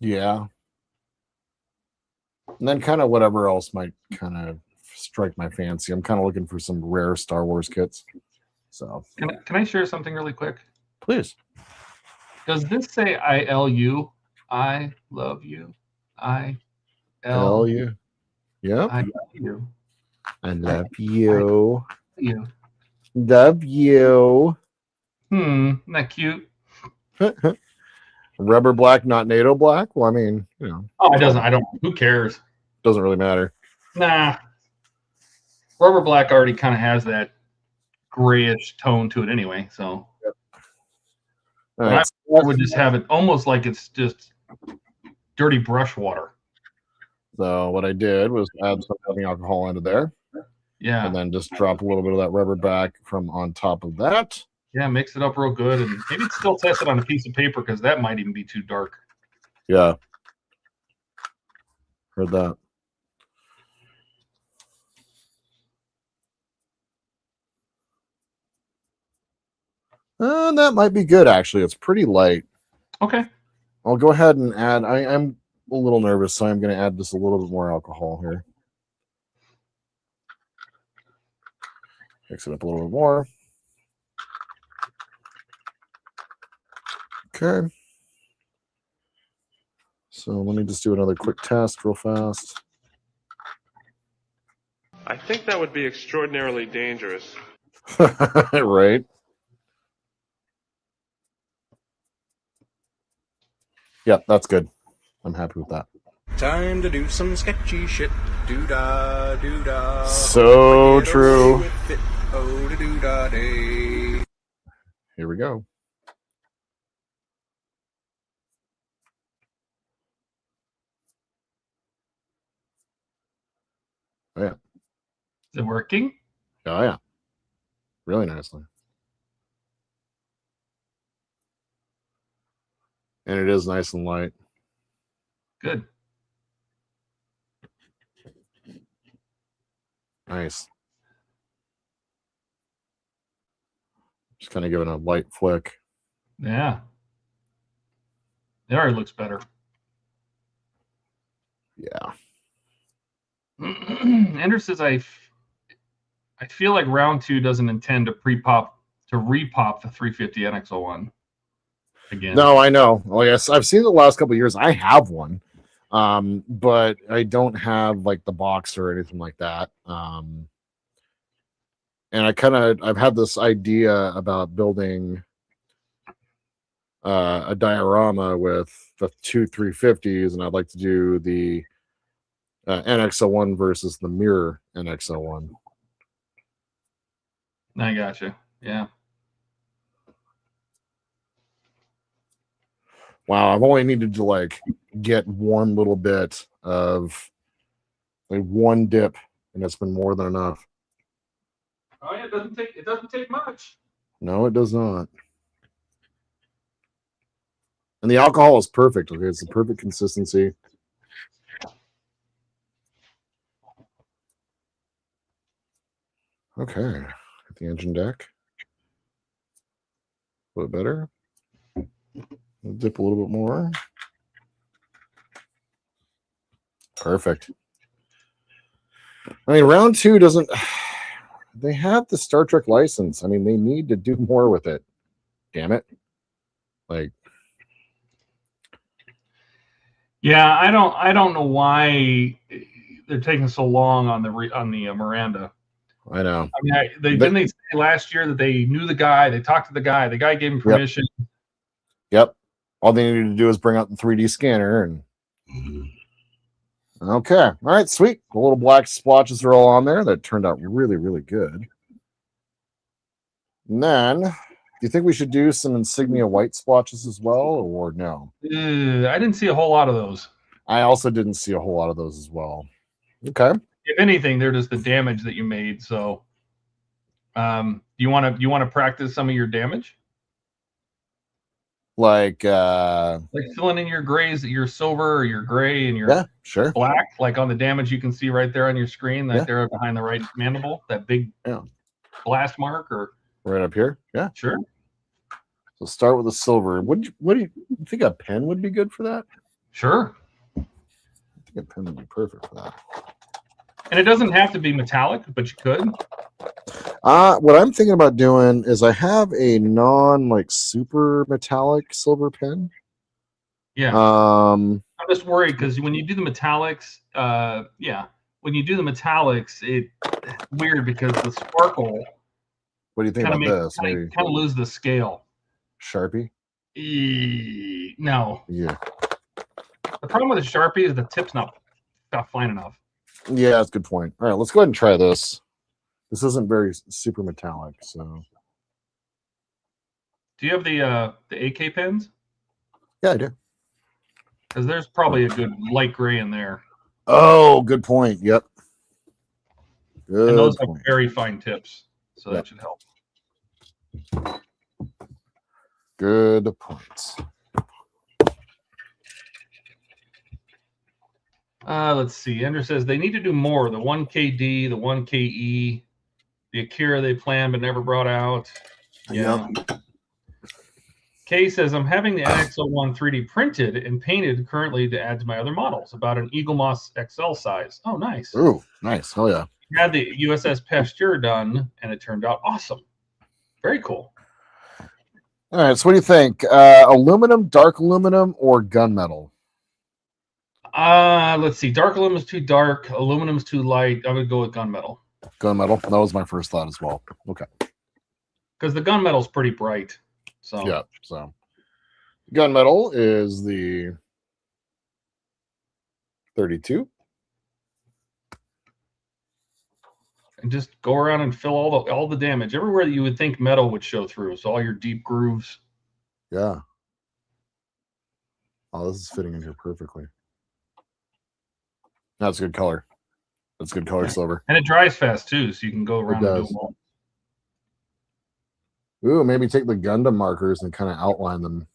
Yeah. And then kind of whatever else might kind of strike my fancy. I'm kind of looking for some rare Star Wars kits. So can I share something really quick? Please. Does this say I L U? I love you. I L you. Yep. I love you. I love you. You. Love you. Isn't that cute? Rubber black, not NATO black. Well, I mean, Oh, it doesn't. Who cares? Doesn't really matter. Nah. Rubber black already kind of has that grayish tone to it anyway. So All but right. I would just have it almost like it's just dirty brush water. So what I did was add some rubbing alcohol into there, Yeah. and then just drop a little bit of that rubber back from on top of that. Yeah, mix it up real good, and maybe still test it on a piece of paper because that might even be too dark. Yeah. Heard that. That might be good, actually. It's pretty light. Okay. I'll go ahead and add. I'm a little nervous, so I'm going to add just a little bit more alcohol here. Mix it up a little bit more. Okay. So let me just do another quick test real fast. I think that would be extraordinarily dangerous. Right. Yep, that's good. I'm happy with that. Time to do some sketchy shit. Doo-da, doo-da. So Get true. away with it. Oh, doo-da day. Here we go. Oh, yeah. Is it working? Oh, yeah. Really nicely. And it is nice and light. Good. Nice. Just kind of giving a light flick. Yeah. It already looks better. Yeah. Ender says, I feel like round 2 doesn't intend to repop the 350 NX01 again. No, I know. Well, yes, I've seen it the last couple of years. I have one, but I don't have like the box or anything like that. And I've had this idea about building a diorama with the two 350s, and I'd like to do the NX01 versus the mirror NX01. I gotcha. Yeah. Wow, I've only needed to like get one little bit of like one dip, and it's been more than enough. Oh yeah, it doesn't take much. No, it does not. And the alcohol is perfect. Okay, it's the perfect consistency. Okay, hit the engine deck. A little bit better. We'll dip a little bit more. Perfect. I mean, round 2 doesn't. They have the Star Trek license. I mean, they need to do more with it. Damn it! Like, yeah, I don't know why they're taking so long on the Miranda. I know. I mean, didn't they say last year that they knew the guy? They talked to the guy. The guy gave him permission. Yep. All they needed to do is bring out the 3D scanner and. Okay. All right. Sweet. The little black splotches are all on there. That turned out really, really good. And then, do you think we should do some insignia white splotches as well, or no? I didn't see a whole lot of those. I also didn't see a whole lot of those as well. Okay. If anything, they're just the damage that you made. So, you want to practice some of your damage? Like filling in your grays, your silver or your gray and your sure. black, like on the damage you can see right there on your screen, there behind the right mandible, that big blast mark, or right up here. Yeah, sure. So start with the silver. What do you think a pen would be good for that? Sure. I think a pen would be perfect for that. And it doesn't have to be metallic, but you could. What I'm thinking about doing is I have a super metallic silver pen. Yeah. I'm just worried because when you do the metallics, when you do the metallics, it's weird because the sparkle. What do you think about this? Kind of lose the scale. Sharpie? No. Yeah. The problem with the Sharpie is the tip's not fine enough. Yeah, that's a good point. All right, let's go ahead and try this. This isn't very super metallic, so Do you have the AK pens? yeah, I do. Because there's probably a good light gray in there. Oh, good point. Yep. Good And those have point. very fine tips. So Yep. that should help. Good points. Let's see. Ender says they need to do more. The 1KD, the 1KE, the Akira they planned but never brought out. Yeah. Yep. Kay says, I'm having the NX01 3D printed and painted currently to add to my other models, about an Eagle Moss XL size. Oh, nice. Ooh, nice. Oh, yeah. Had the USS Pasteur done, and it turned out awesome. Very cool. All right. So what do you think? Aluminum, dark aluminum, or gunmetal? Let's see. Dark aluminum is too dark. Aluminum is too light. I would go with gunmetal. Gunmetal. That was my first thought as well. Okay. Because the gunmetal is pretty bright. So Yeah. So gunmetal is the 32. and just go around and fill all the damage everywhere that you would think metal would show through. So all your deep grooves. Yeah. Oh, this is fitting in here perfectly. That's a good color. That's good color silver. And it dries fast too, so you can go around and do does. them all. Ooh, maybe take the Gundam markers and kind of outline them.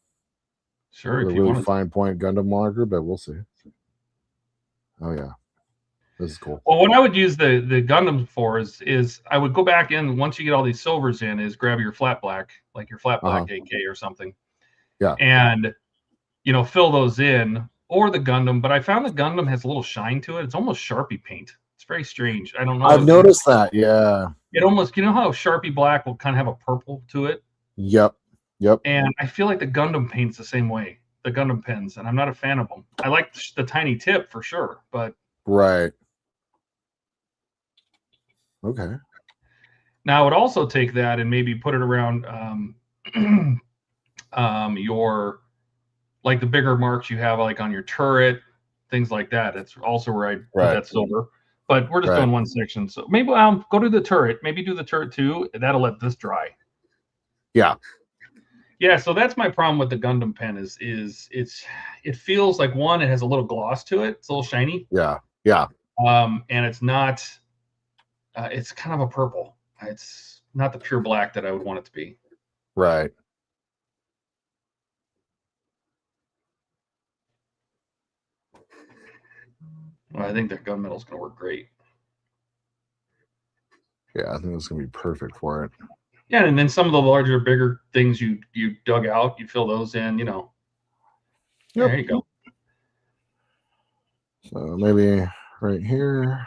Sure, With if a you really want. fine point Gundam marker, but we'll see. Oh yeah, this is cool. Well, what I would use the Gundam for is I would go back in once you get all these silvers in, is grab your flat black, like your flat black AK or something. Yeah. And fill those in, or the Gundam. But I found the Gundam has a little shine to it. It's almost Sharpie paint. It's very strange. I don't know. I've noticed that. Yeah. It almost, how Sharpie black will kind of have a purple to it. Yep. And I feel like the Gundam paint's the same way. The Gundam pens, and I'm not a fan of them. I like the tiny tip for sure, but right. Okay. now I would also take that and maybe put it around your, like the bigger marks you have like on your turret, things like that. That's also where I put that silver. But we're just doing one section, so maybe I'll go to the turret. Maybe do the turret too. And that'll let this dry. Yeah. Yeah, so that's my problem with the Gundam pen is it feels like, one, it has a little gloss to it. It's a little shiny. Yeah. Yeah. And it's not. It's kind of a purple. It's not the pure black that I would want it to be. Right. Well, I think that gunmetal is going to work great. Yeah, I think it's going to be perfect for it. Yeah, and then some of the larger, bigger things you dug out, you fill those in. Yep. There you go. So maybe right here.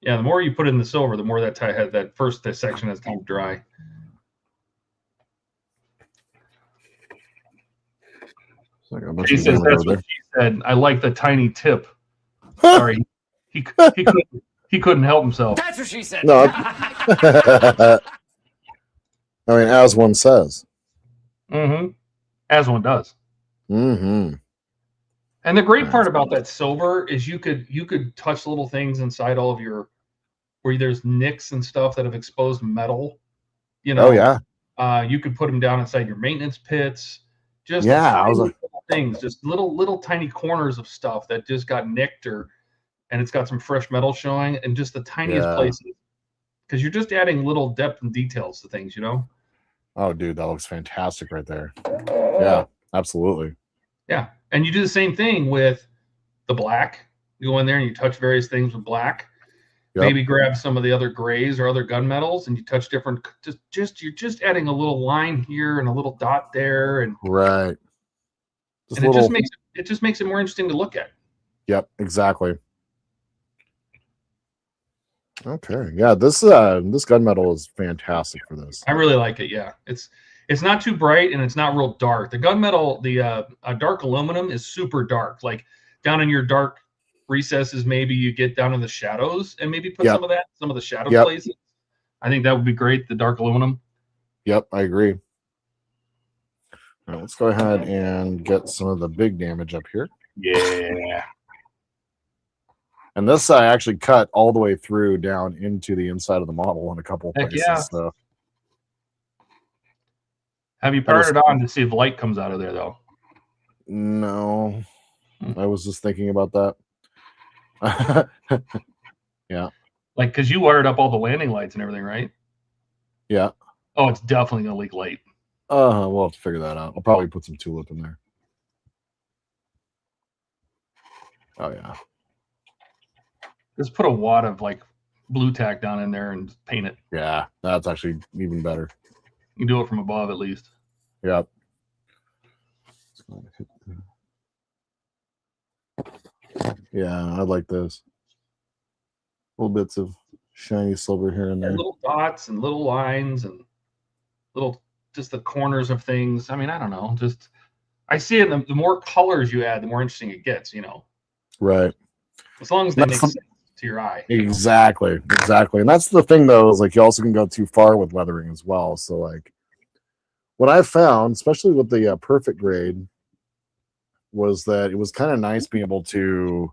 Yeah, the more you put in the silver, the more that first section has time to dry. He says that's what he said. I like the tiny tip. Sorry, he couldn't help himself. That's what she said. No. I mean, as one says. Mm-hmm. As one does. Mm-hmm. And the great part about that silver is you could touch little things inside all of your, where there's nicks and stuff that have exposed metal. Oh yeah. You could put them down inside your maintenance pits. Just little things, just little tiny corners of stuff that just got nicked, and it's got some fresh metal showing, and just the tiniest places, because you're just adding little depth and details to things, Oh, dude, that looks fantastic right there. Yeah, absolutely. Yeah, and you do the same thing with the black. You go in there and you touch various things with black. Yep. Maybe grab some of the other grays or other gunmetals, and you touch different. You're just adding a little line here and a little dot there, and right. It just makes it more interesting to look at. Yep, exactly. Okay, yeah, this gunmetal is fantastic for this. I really like it. Yeah, it's not too bright and it's not real dark. The gunmetal, the dark aluminum is super dark. Like down in your dark recesses, maybe you get down in the shadows and maybe put some of the shadow places. I think that would be great. The dark aluminum. Yep, I agree. All right, let's go ahead and get some of the big damage up here. Yeah. And this I actually cut all the way through down into the inside of the model in a couple of Heck places. yeah. So Have you powered it on to see if light comes out of there, though? no, I was just thinking about that. Yeah. Like, because you wired up all the landing lights and everything, right? Yeah. Oh, it's definitely going to leak light. We'll have to figure that out. I'll probably put some tulip in there. Oh, yeah. Just put a wad of, like, blue tack down in there and paint it. Yeah, that's actually even better. You can do it from above, at least. Yep. Yeah, I like this. Little bits of shiny silver here and there. And little dots and little lines and little, just the corners of things. I mean, I don't know. Just, I see it. The more colors you add, the more interesting it gets, you know. Right. As long as they make sense to your eye. Exactly. And that's the thing, though, is like you also can go too far with weathering as well. So, like, what I found, especially with the perfect grade, was that it was kind of nice being able to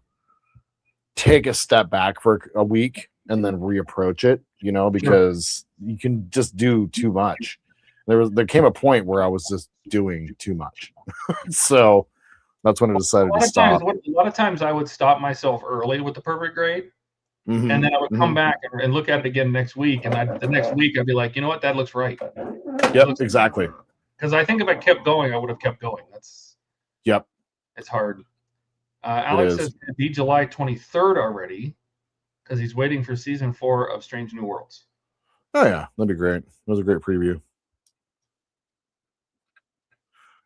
take a step back for a week and then reapproach it, you know, because you can just do too much. There came a point where I was just doing too much. So that's when I decided to stop. A lot of times I would stop myself early with the perfect grade. Mm-hmm. And then I would come back and look at it again next week. And the next week I'd be like, you know what? That looks right. Yep, exactly. Because I think if I kept going, I would have kept going. It's hard. Alex says it'd be July 23rd already because he's waiting for season 4 of Strange New Worlds. Oh, yeah. That'd be great. That was a great preview.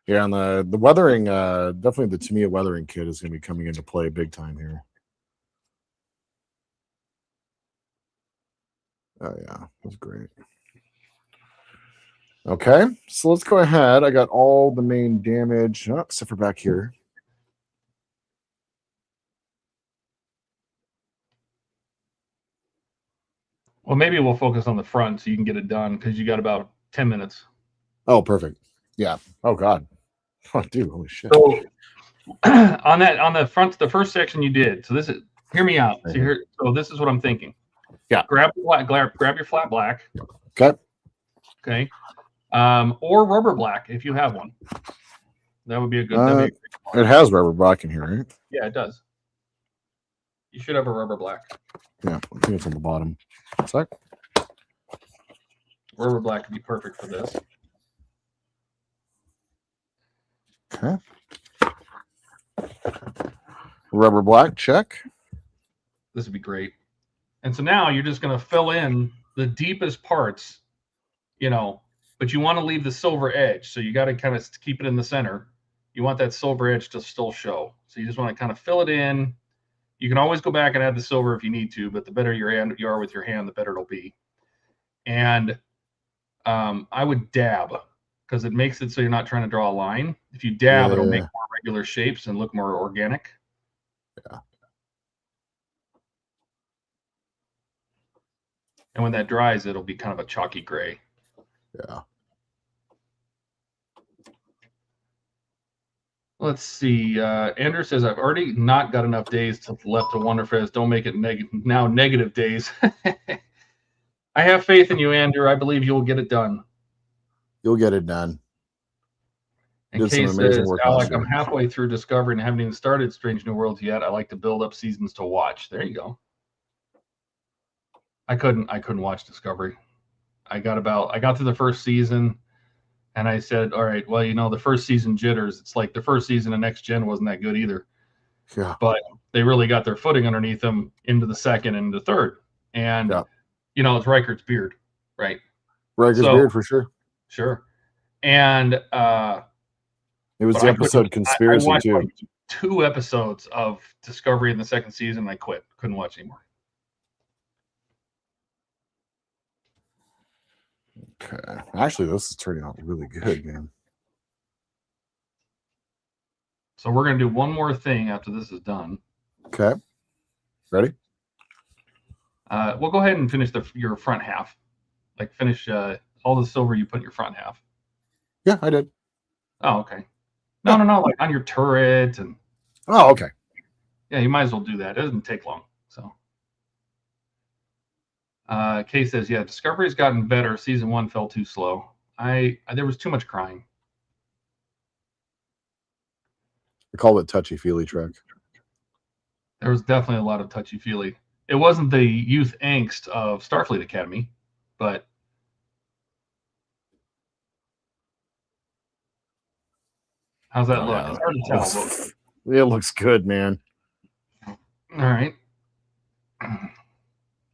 Yeah, and the weathering, definitely the Tamiya weathering kit is going to be coming into play big time here. Oh, yeah. That's great. Okay, so let's go ahead. I got all the main damage, except for back here. Well, maybe we'll focus on the front so you can get it done because you got about 10 minutes. Oh, perfect. Yeah. Oh, God. Oh, dude, holy shit. So on the front, the first section you did. So this is, hear me out. So this is what I'm thinking. Yeah. Grab your flat black. Okay. Okay. Or rubber black if you have one. That would be a good. It has rubber black in here, right? Yeah, it does. You should have a rubber black. Yeah, I think it's on the bottom. Sec. Rubber black would be perfect for this. Okay. Rubber black, check. This would be great. And so now you're just going to fill in the deepest parts, you know, but you want to leave the silver edge. So you got to kind of keep it in the center. You want that silver edge to still show. So you just want to kind of fill it in. You can always go back and add the silver if you need to, but the better you are with your hand, the better it'll be. And I would dab because it makes it so you're not trying to draw a line. If you dab, it'll make more regular shapes and look more organic. Yeah. And when that dries, it'll be kind of a chalky gray. Yeah. Let's see. Andrew says, I've already not got enough days left to Wonderfest. Don't make it negative days. I have faith in you, Andrew. I believe you'll get it done. You'll get it done. And Case says, Alec, I'm halfway through Discovery and haven't even started Strange New Worlds yet. I like to build up seasons to watch. There you go. I couldn't watch Discovery. I got through the first season and I said, all right, well, you know, the first season jitters. It's like the first season of Next Gen wasn't that good either. Yeah. But they really got their footing underneath them into the second and the third. And, you know, it's Rikert's beard, right? Rikert's beard for sure. Sure. And it was the episode Conspiracy I watched too. Like 2 episodes of Discovery in the second season and I quit. Couldn't watch anymore. Okay. Actually, this is turning out really good, man. So we're going to do one more thing after this is done. Okay. Ready? We'll go ahead and finish your front half. Like finish all the silver you put in your front half. Yeah, I did. Oh, okay. No. Like on your turret and. Oh, okay. Yeah, you might as well do that. It doesn't take long. So, Kay says, yeah, Discovery's gotten better. Season 1 fell too slow. There was too much crying. I call it touchy-feely track. There was definitely a lot of touchy-feely. It wasn't the youth angst of Starfleet Academy, but how's that look? It's hard to tell. It looks good, man. All right.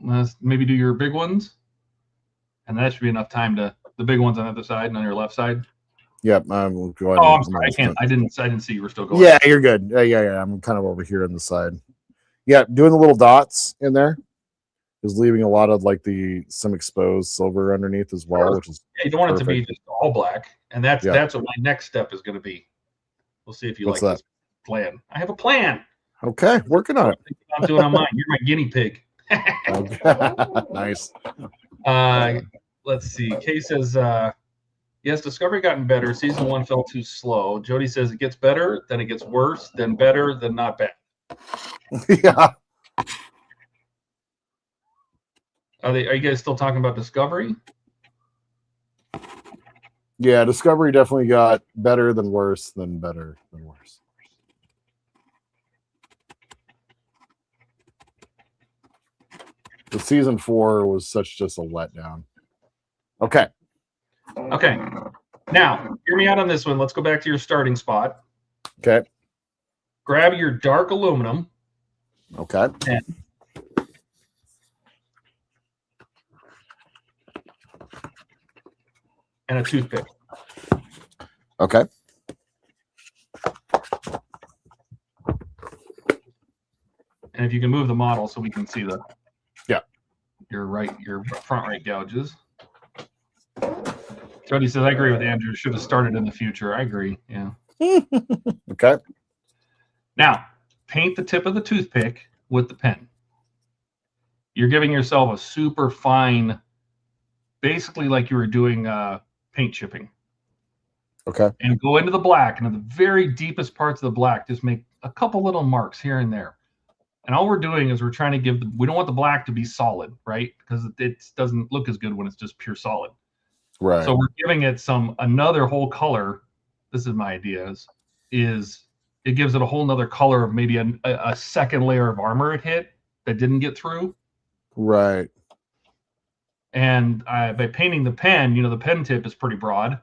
Let's maybe do your big ones. And that should be enough time to the big ones on the other side and on your left side. Yep. We'll go ahead. Oh, I'm sorry. I didn't see you were still going. Yeah, you're good. Yeah. I'm kind of over here on the side. Yeah, doing the little dots in there is leaving a lot of like some exposed silver underneath as well, which is you don't want it to be just all black. And that's what my next step is going to be. We'll see if you like this plan. I have a plan. Okay, working on it. I'm doing on mine. You're my guinea pig. Nice. Let's see. Kay says, yes, Discovery gotten better. Season 1 fell too slow. Jody says it gets better, then it gets worse, then better, then not bad. Yeah. Are you guys still talking about Discovery? Yeah, Discovery definitely got better than worse than better than worse. The season 4 was just a letdown. Okay. Now, hear me out on this one. Let's go back to your starting spot. Okay. Grab your dark aluminum. Okay. And a toothpick. Okay. And if you can move the model so we can see your front right gouges. Jody says, I agree with Andrew. Should have started in the future. I agree. Yeah. Okay. Now, paint the tip of the toothpick with the pen. You're giving yourself a super fine, basically like you were doing paint chipping. Okay. And go into the black, and in the very deepest parts of the black, just make a couple little marks here and there. And all we're doing is we're trying to we don't want the black to be solid, right? Because it doesn't look as good when it's just pure solid. Right. So we're giving it another whole color. This is my idea is it gives it a whole nother color of maybe a second layer of armor it hit that didn't get through. Right. And by painting the pen, the pen tip is pretty broad.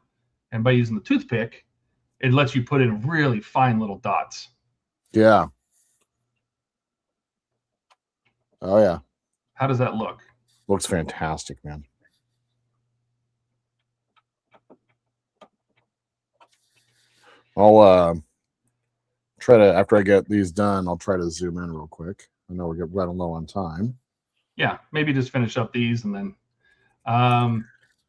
And by using the toothpick, it lets you put in really fine little dots. Yeah. Oh, yeah. How does that look? Looks fantastic, man. I'll try to, after I get these done, I'll try to zoom in real quick. I know we're running low on time. Yeah, maybe just finish up these and then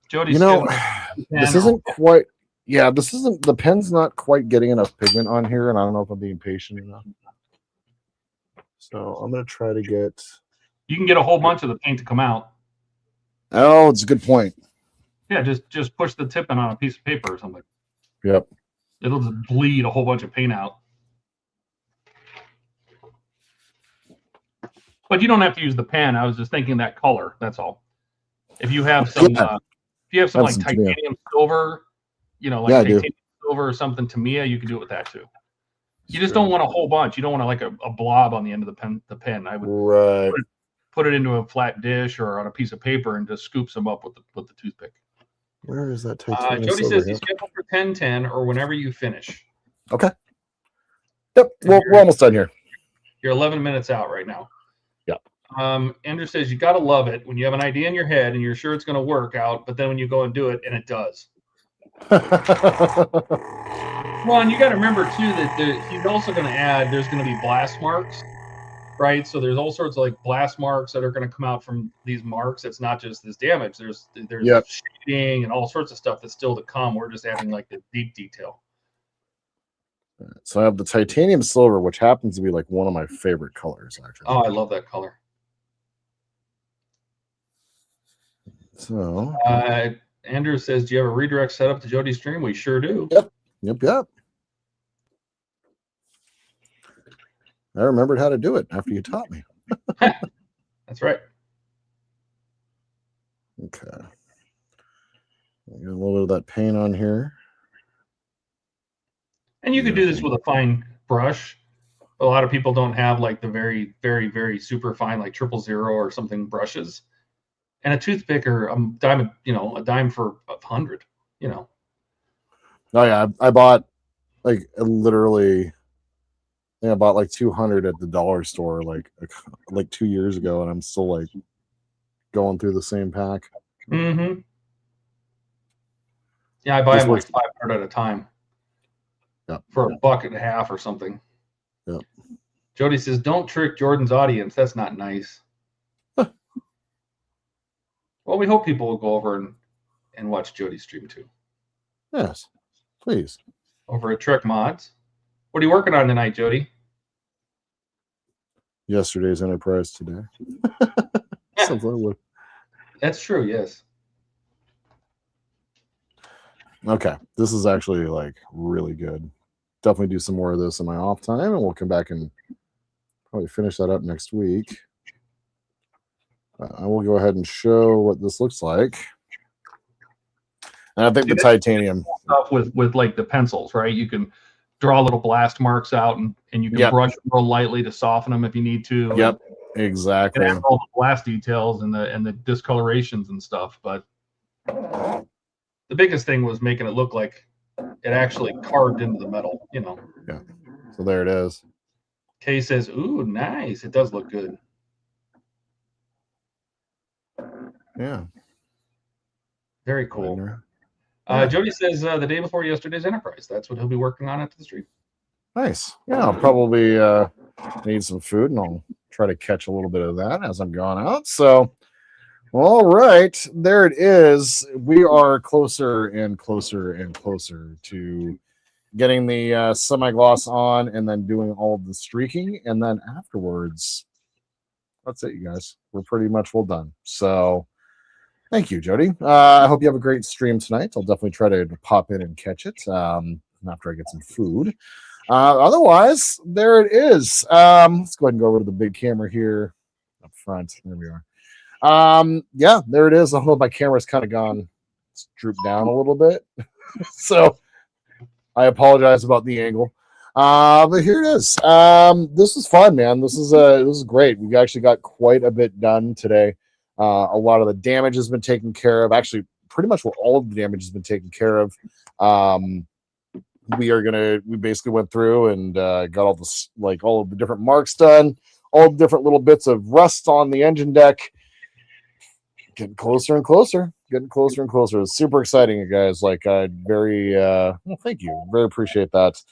Jody, this isn't quite, the pen's not quite getting enough pigment on here, and I don't know if I'm being patient enough. So I'm going to try to get... You can get a whole bunch of the paint to come out. Oh, it's a good point. Yeah, just push the tip in on a piece of paper or something. Yep. It'll just bleed a whole bunch of paint out. But you don't have to use the pen. I was just thinking that color. That's all. If you have some, like titanium silver, titanium silver or something, Tamiya, you can do it with that too. You just don't want a whole bunch. You don't want like a blob on the end of the pen. I would put it into a flat dish or on a piece of paper and just scoop some up with the toothpick. Where is that titanium Jody silver? says he's scheduled for 10:10 or whenever you finish. Okay. Yep. Well, we're almost done here. You're 11 minutes out right now. Yep. Andrew says you got to love it when you have an idea in your head and you're sure it's going to work out, but then when you go and do it, and it does. Well, and you got to remember too that he's also going to add. There's going to be blast marks, right? So there's all sorts of like blast marks that are going to come out from these marks. It's not just this damage. There's shading and all sorts of stuff that's still to come. We're just adding like the deep detail. So I have the titanium silver, which happens to be like one of my favorite colors, actually. Oh, I love that color. So Andrew says, do you have a redirect set up to Jody's stream? We sure do. Yep. I remembered how to do it after you taught me. That's right. Okay. Get a little bit of that paint on here. And you could do this with a fine brush. A lot of people don't have like the very, very, very super fine, like 000 or something brushes. And a toothpick or a dime, a dime for 100, Oh yeah, I bought like literally. I bought like 200 at the dollar store like 2 years ago, and I'm still like going through the same pack. Mm-hmm. Yeah, I buy them like 500 at a time. Yep. For $1.50 or something. Yep. Jody says, "Don't trick Jordan's audience. That's not nice." Well, we hope people will go over and watch Jody's stream too. Yes, please. Over at Trek Mods. What are you working on tonight, Jody? Yesterday's Enterprise today. That's true, yes. Okay, this is actually like really good. Definitely do some more of this in my off time, and we'll come back and probably finish that up next week. I will go ahead and show what this looks like. And I think the titanium stuff with like the pencils, right? You can draw little blast marks out, and you can brush them real lightly to soften them if you need to. Yep, exactly. And all the blast details and the discolorations and stuff. But the biggest thing was making it look like it actually carved into the metal, Yeah. So there it is. Kay says, "Ooh, nice. It does look good." Yeah. Very cool. Jody says the day before yesterday's Enterprise. That's what he'll be working on after the stream. Nice. Yeah, I'll probably need some food, and I'll try to catch a little bit of that as I'm going out. So, all right, there it is. We are closer and closer and closer to getting the semi-gloss on and then doing all the streaking. And then afterwards, that's it, you guys. We're pretty much well done. So thank you, Jody. I hope you have a great stream tonight. I'll definitely try to pop in and catch it after I get some food. Otherwise, there it is. Let's go ahead and go over to the big camera here up front. There we are. Yeah, there it is. I hope my camera's kind of gone, it's drooped down a little bit. So I apologize about the angle. But here it is. This is fun, man. This is great. We actually got quite a bit done today. A lot of the damage has been taken care of. Actually, pretty much all of the damage has been taken care of. We basically went through and got all this, like all of the different marks done, all the different little bits of rust on the engine deck. Getting closer and closer. Getting closer and closer. It's super exciting, you guys. Like, well, thank you. Very appreciate that.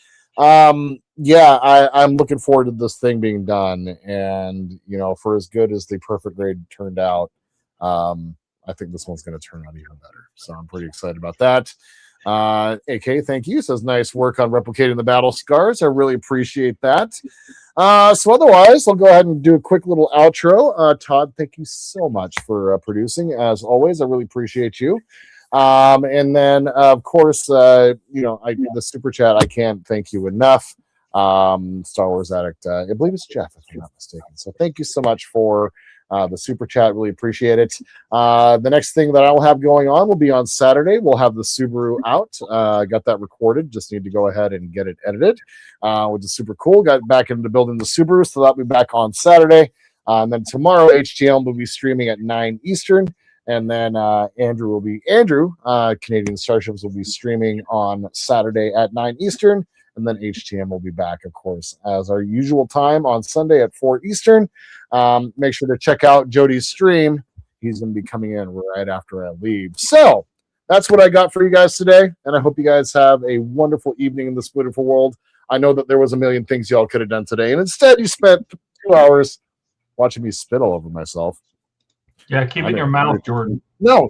Yeah, I'm looking forward to this thing being done, and for as good as the perfect grade turned out, I think this one's going to turn out even better. So I'm pretty excited about that. AK, thank you. Says nice work on replicating the battle scars. I really appreciate that. So otherwise, I'll go ahead and do a quick little outro. Todd, thank you so much for producing. As always, I really appreciate you. And then, of course, the super chat, I can't thank you enough. Star Wars Addict, I believe it's Jeff, if I'm not mistaken. So thank you so much for the super chat. Really appreciate it. The next thing that I'll have going on will be on Saturday. We'll have the Subaru out. Got that recorded. Just need to go ahead and get it edited, which is super cool. Got back into building the Subaru, so that'll be back on Saturday. And then tomorrow, HTM will be streaming at 9 Eastern. And then Andrew, Canadian Starships, will be streaming on Saturday at 9 Eastern. And then HTM will be back, of course, as our usual time on Sunday at 4 Eastern. Make sure to check out Jody's stream. He's going to be coming in right after I leave. So that's what I got for you guys today. And I hope you guys have a wonderful evening in this beautiful world. I know that there was a million things y'all could have done today. And instead, you spent 2 hours watching me spit all over myself. Yeah, keep it in your mouth, Jordan. No.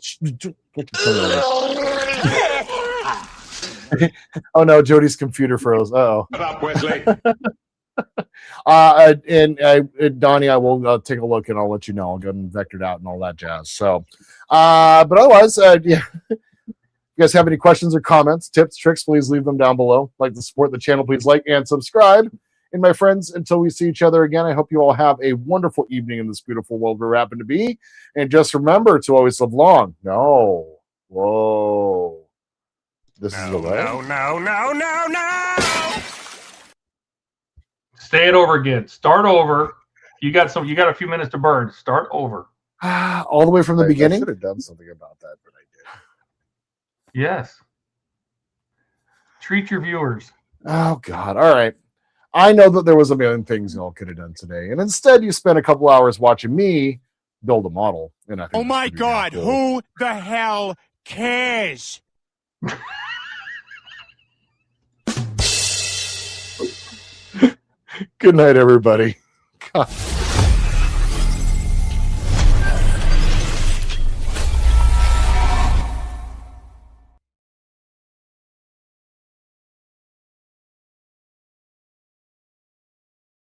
Oh no, Jody's computer froze. Uh-oh. Shut up, Wesley. Donnie, I will take a look and I'll let you know. I'll get them vectored out and all that jazz. So, but otherwise, yeah. If you guys have any questions or comments, tips, tricks, please leave them down below. Like to support the channel, please like and subscribe. And my friends, until we see each other again, I hope you all have a wonderful evening in this beautiful world we happen to be. And just remember to always live long. No. Whoa. This is the way. No. Say it over again. Start over. You got a few minutes to burn. Start over. All the way from the beginning? I should have done something about that, but I did. Yes. Treat your viewers. Oh, God. All right. I know that there was a million things y'all could have done today. And instead, you spent a couple hours watching me build a model. And I think Oh my God, cool. who the hell cares? Good night, everybody. God.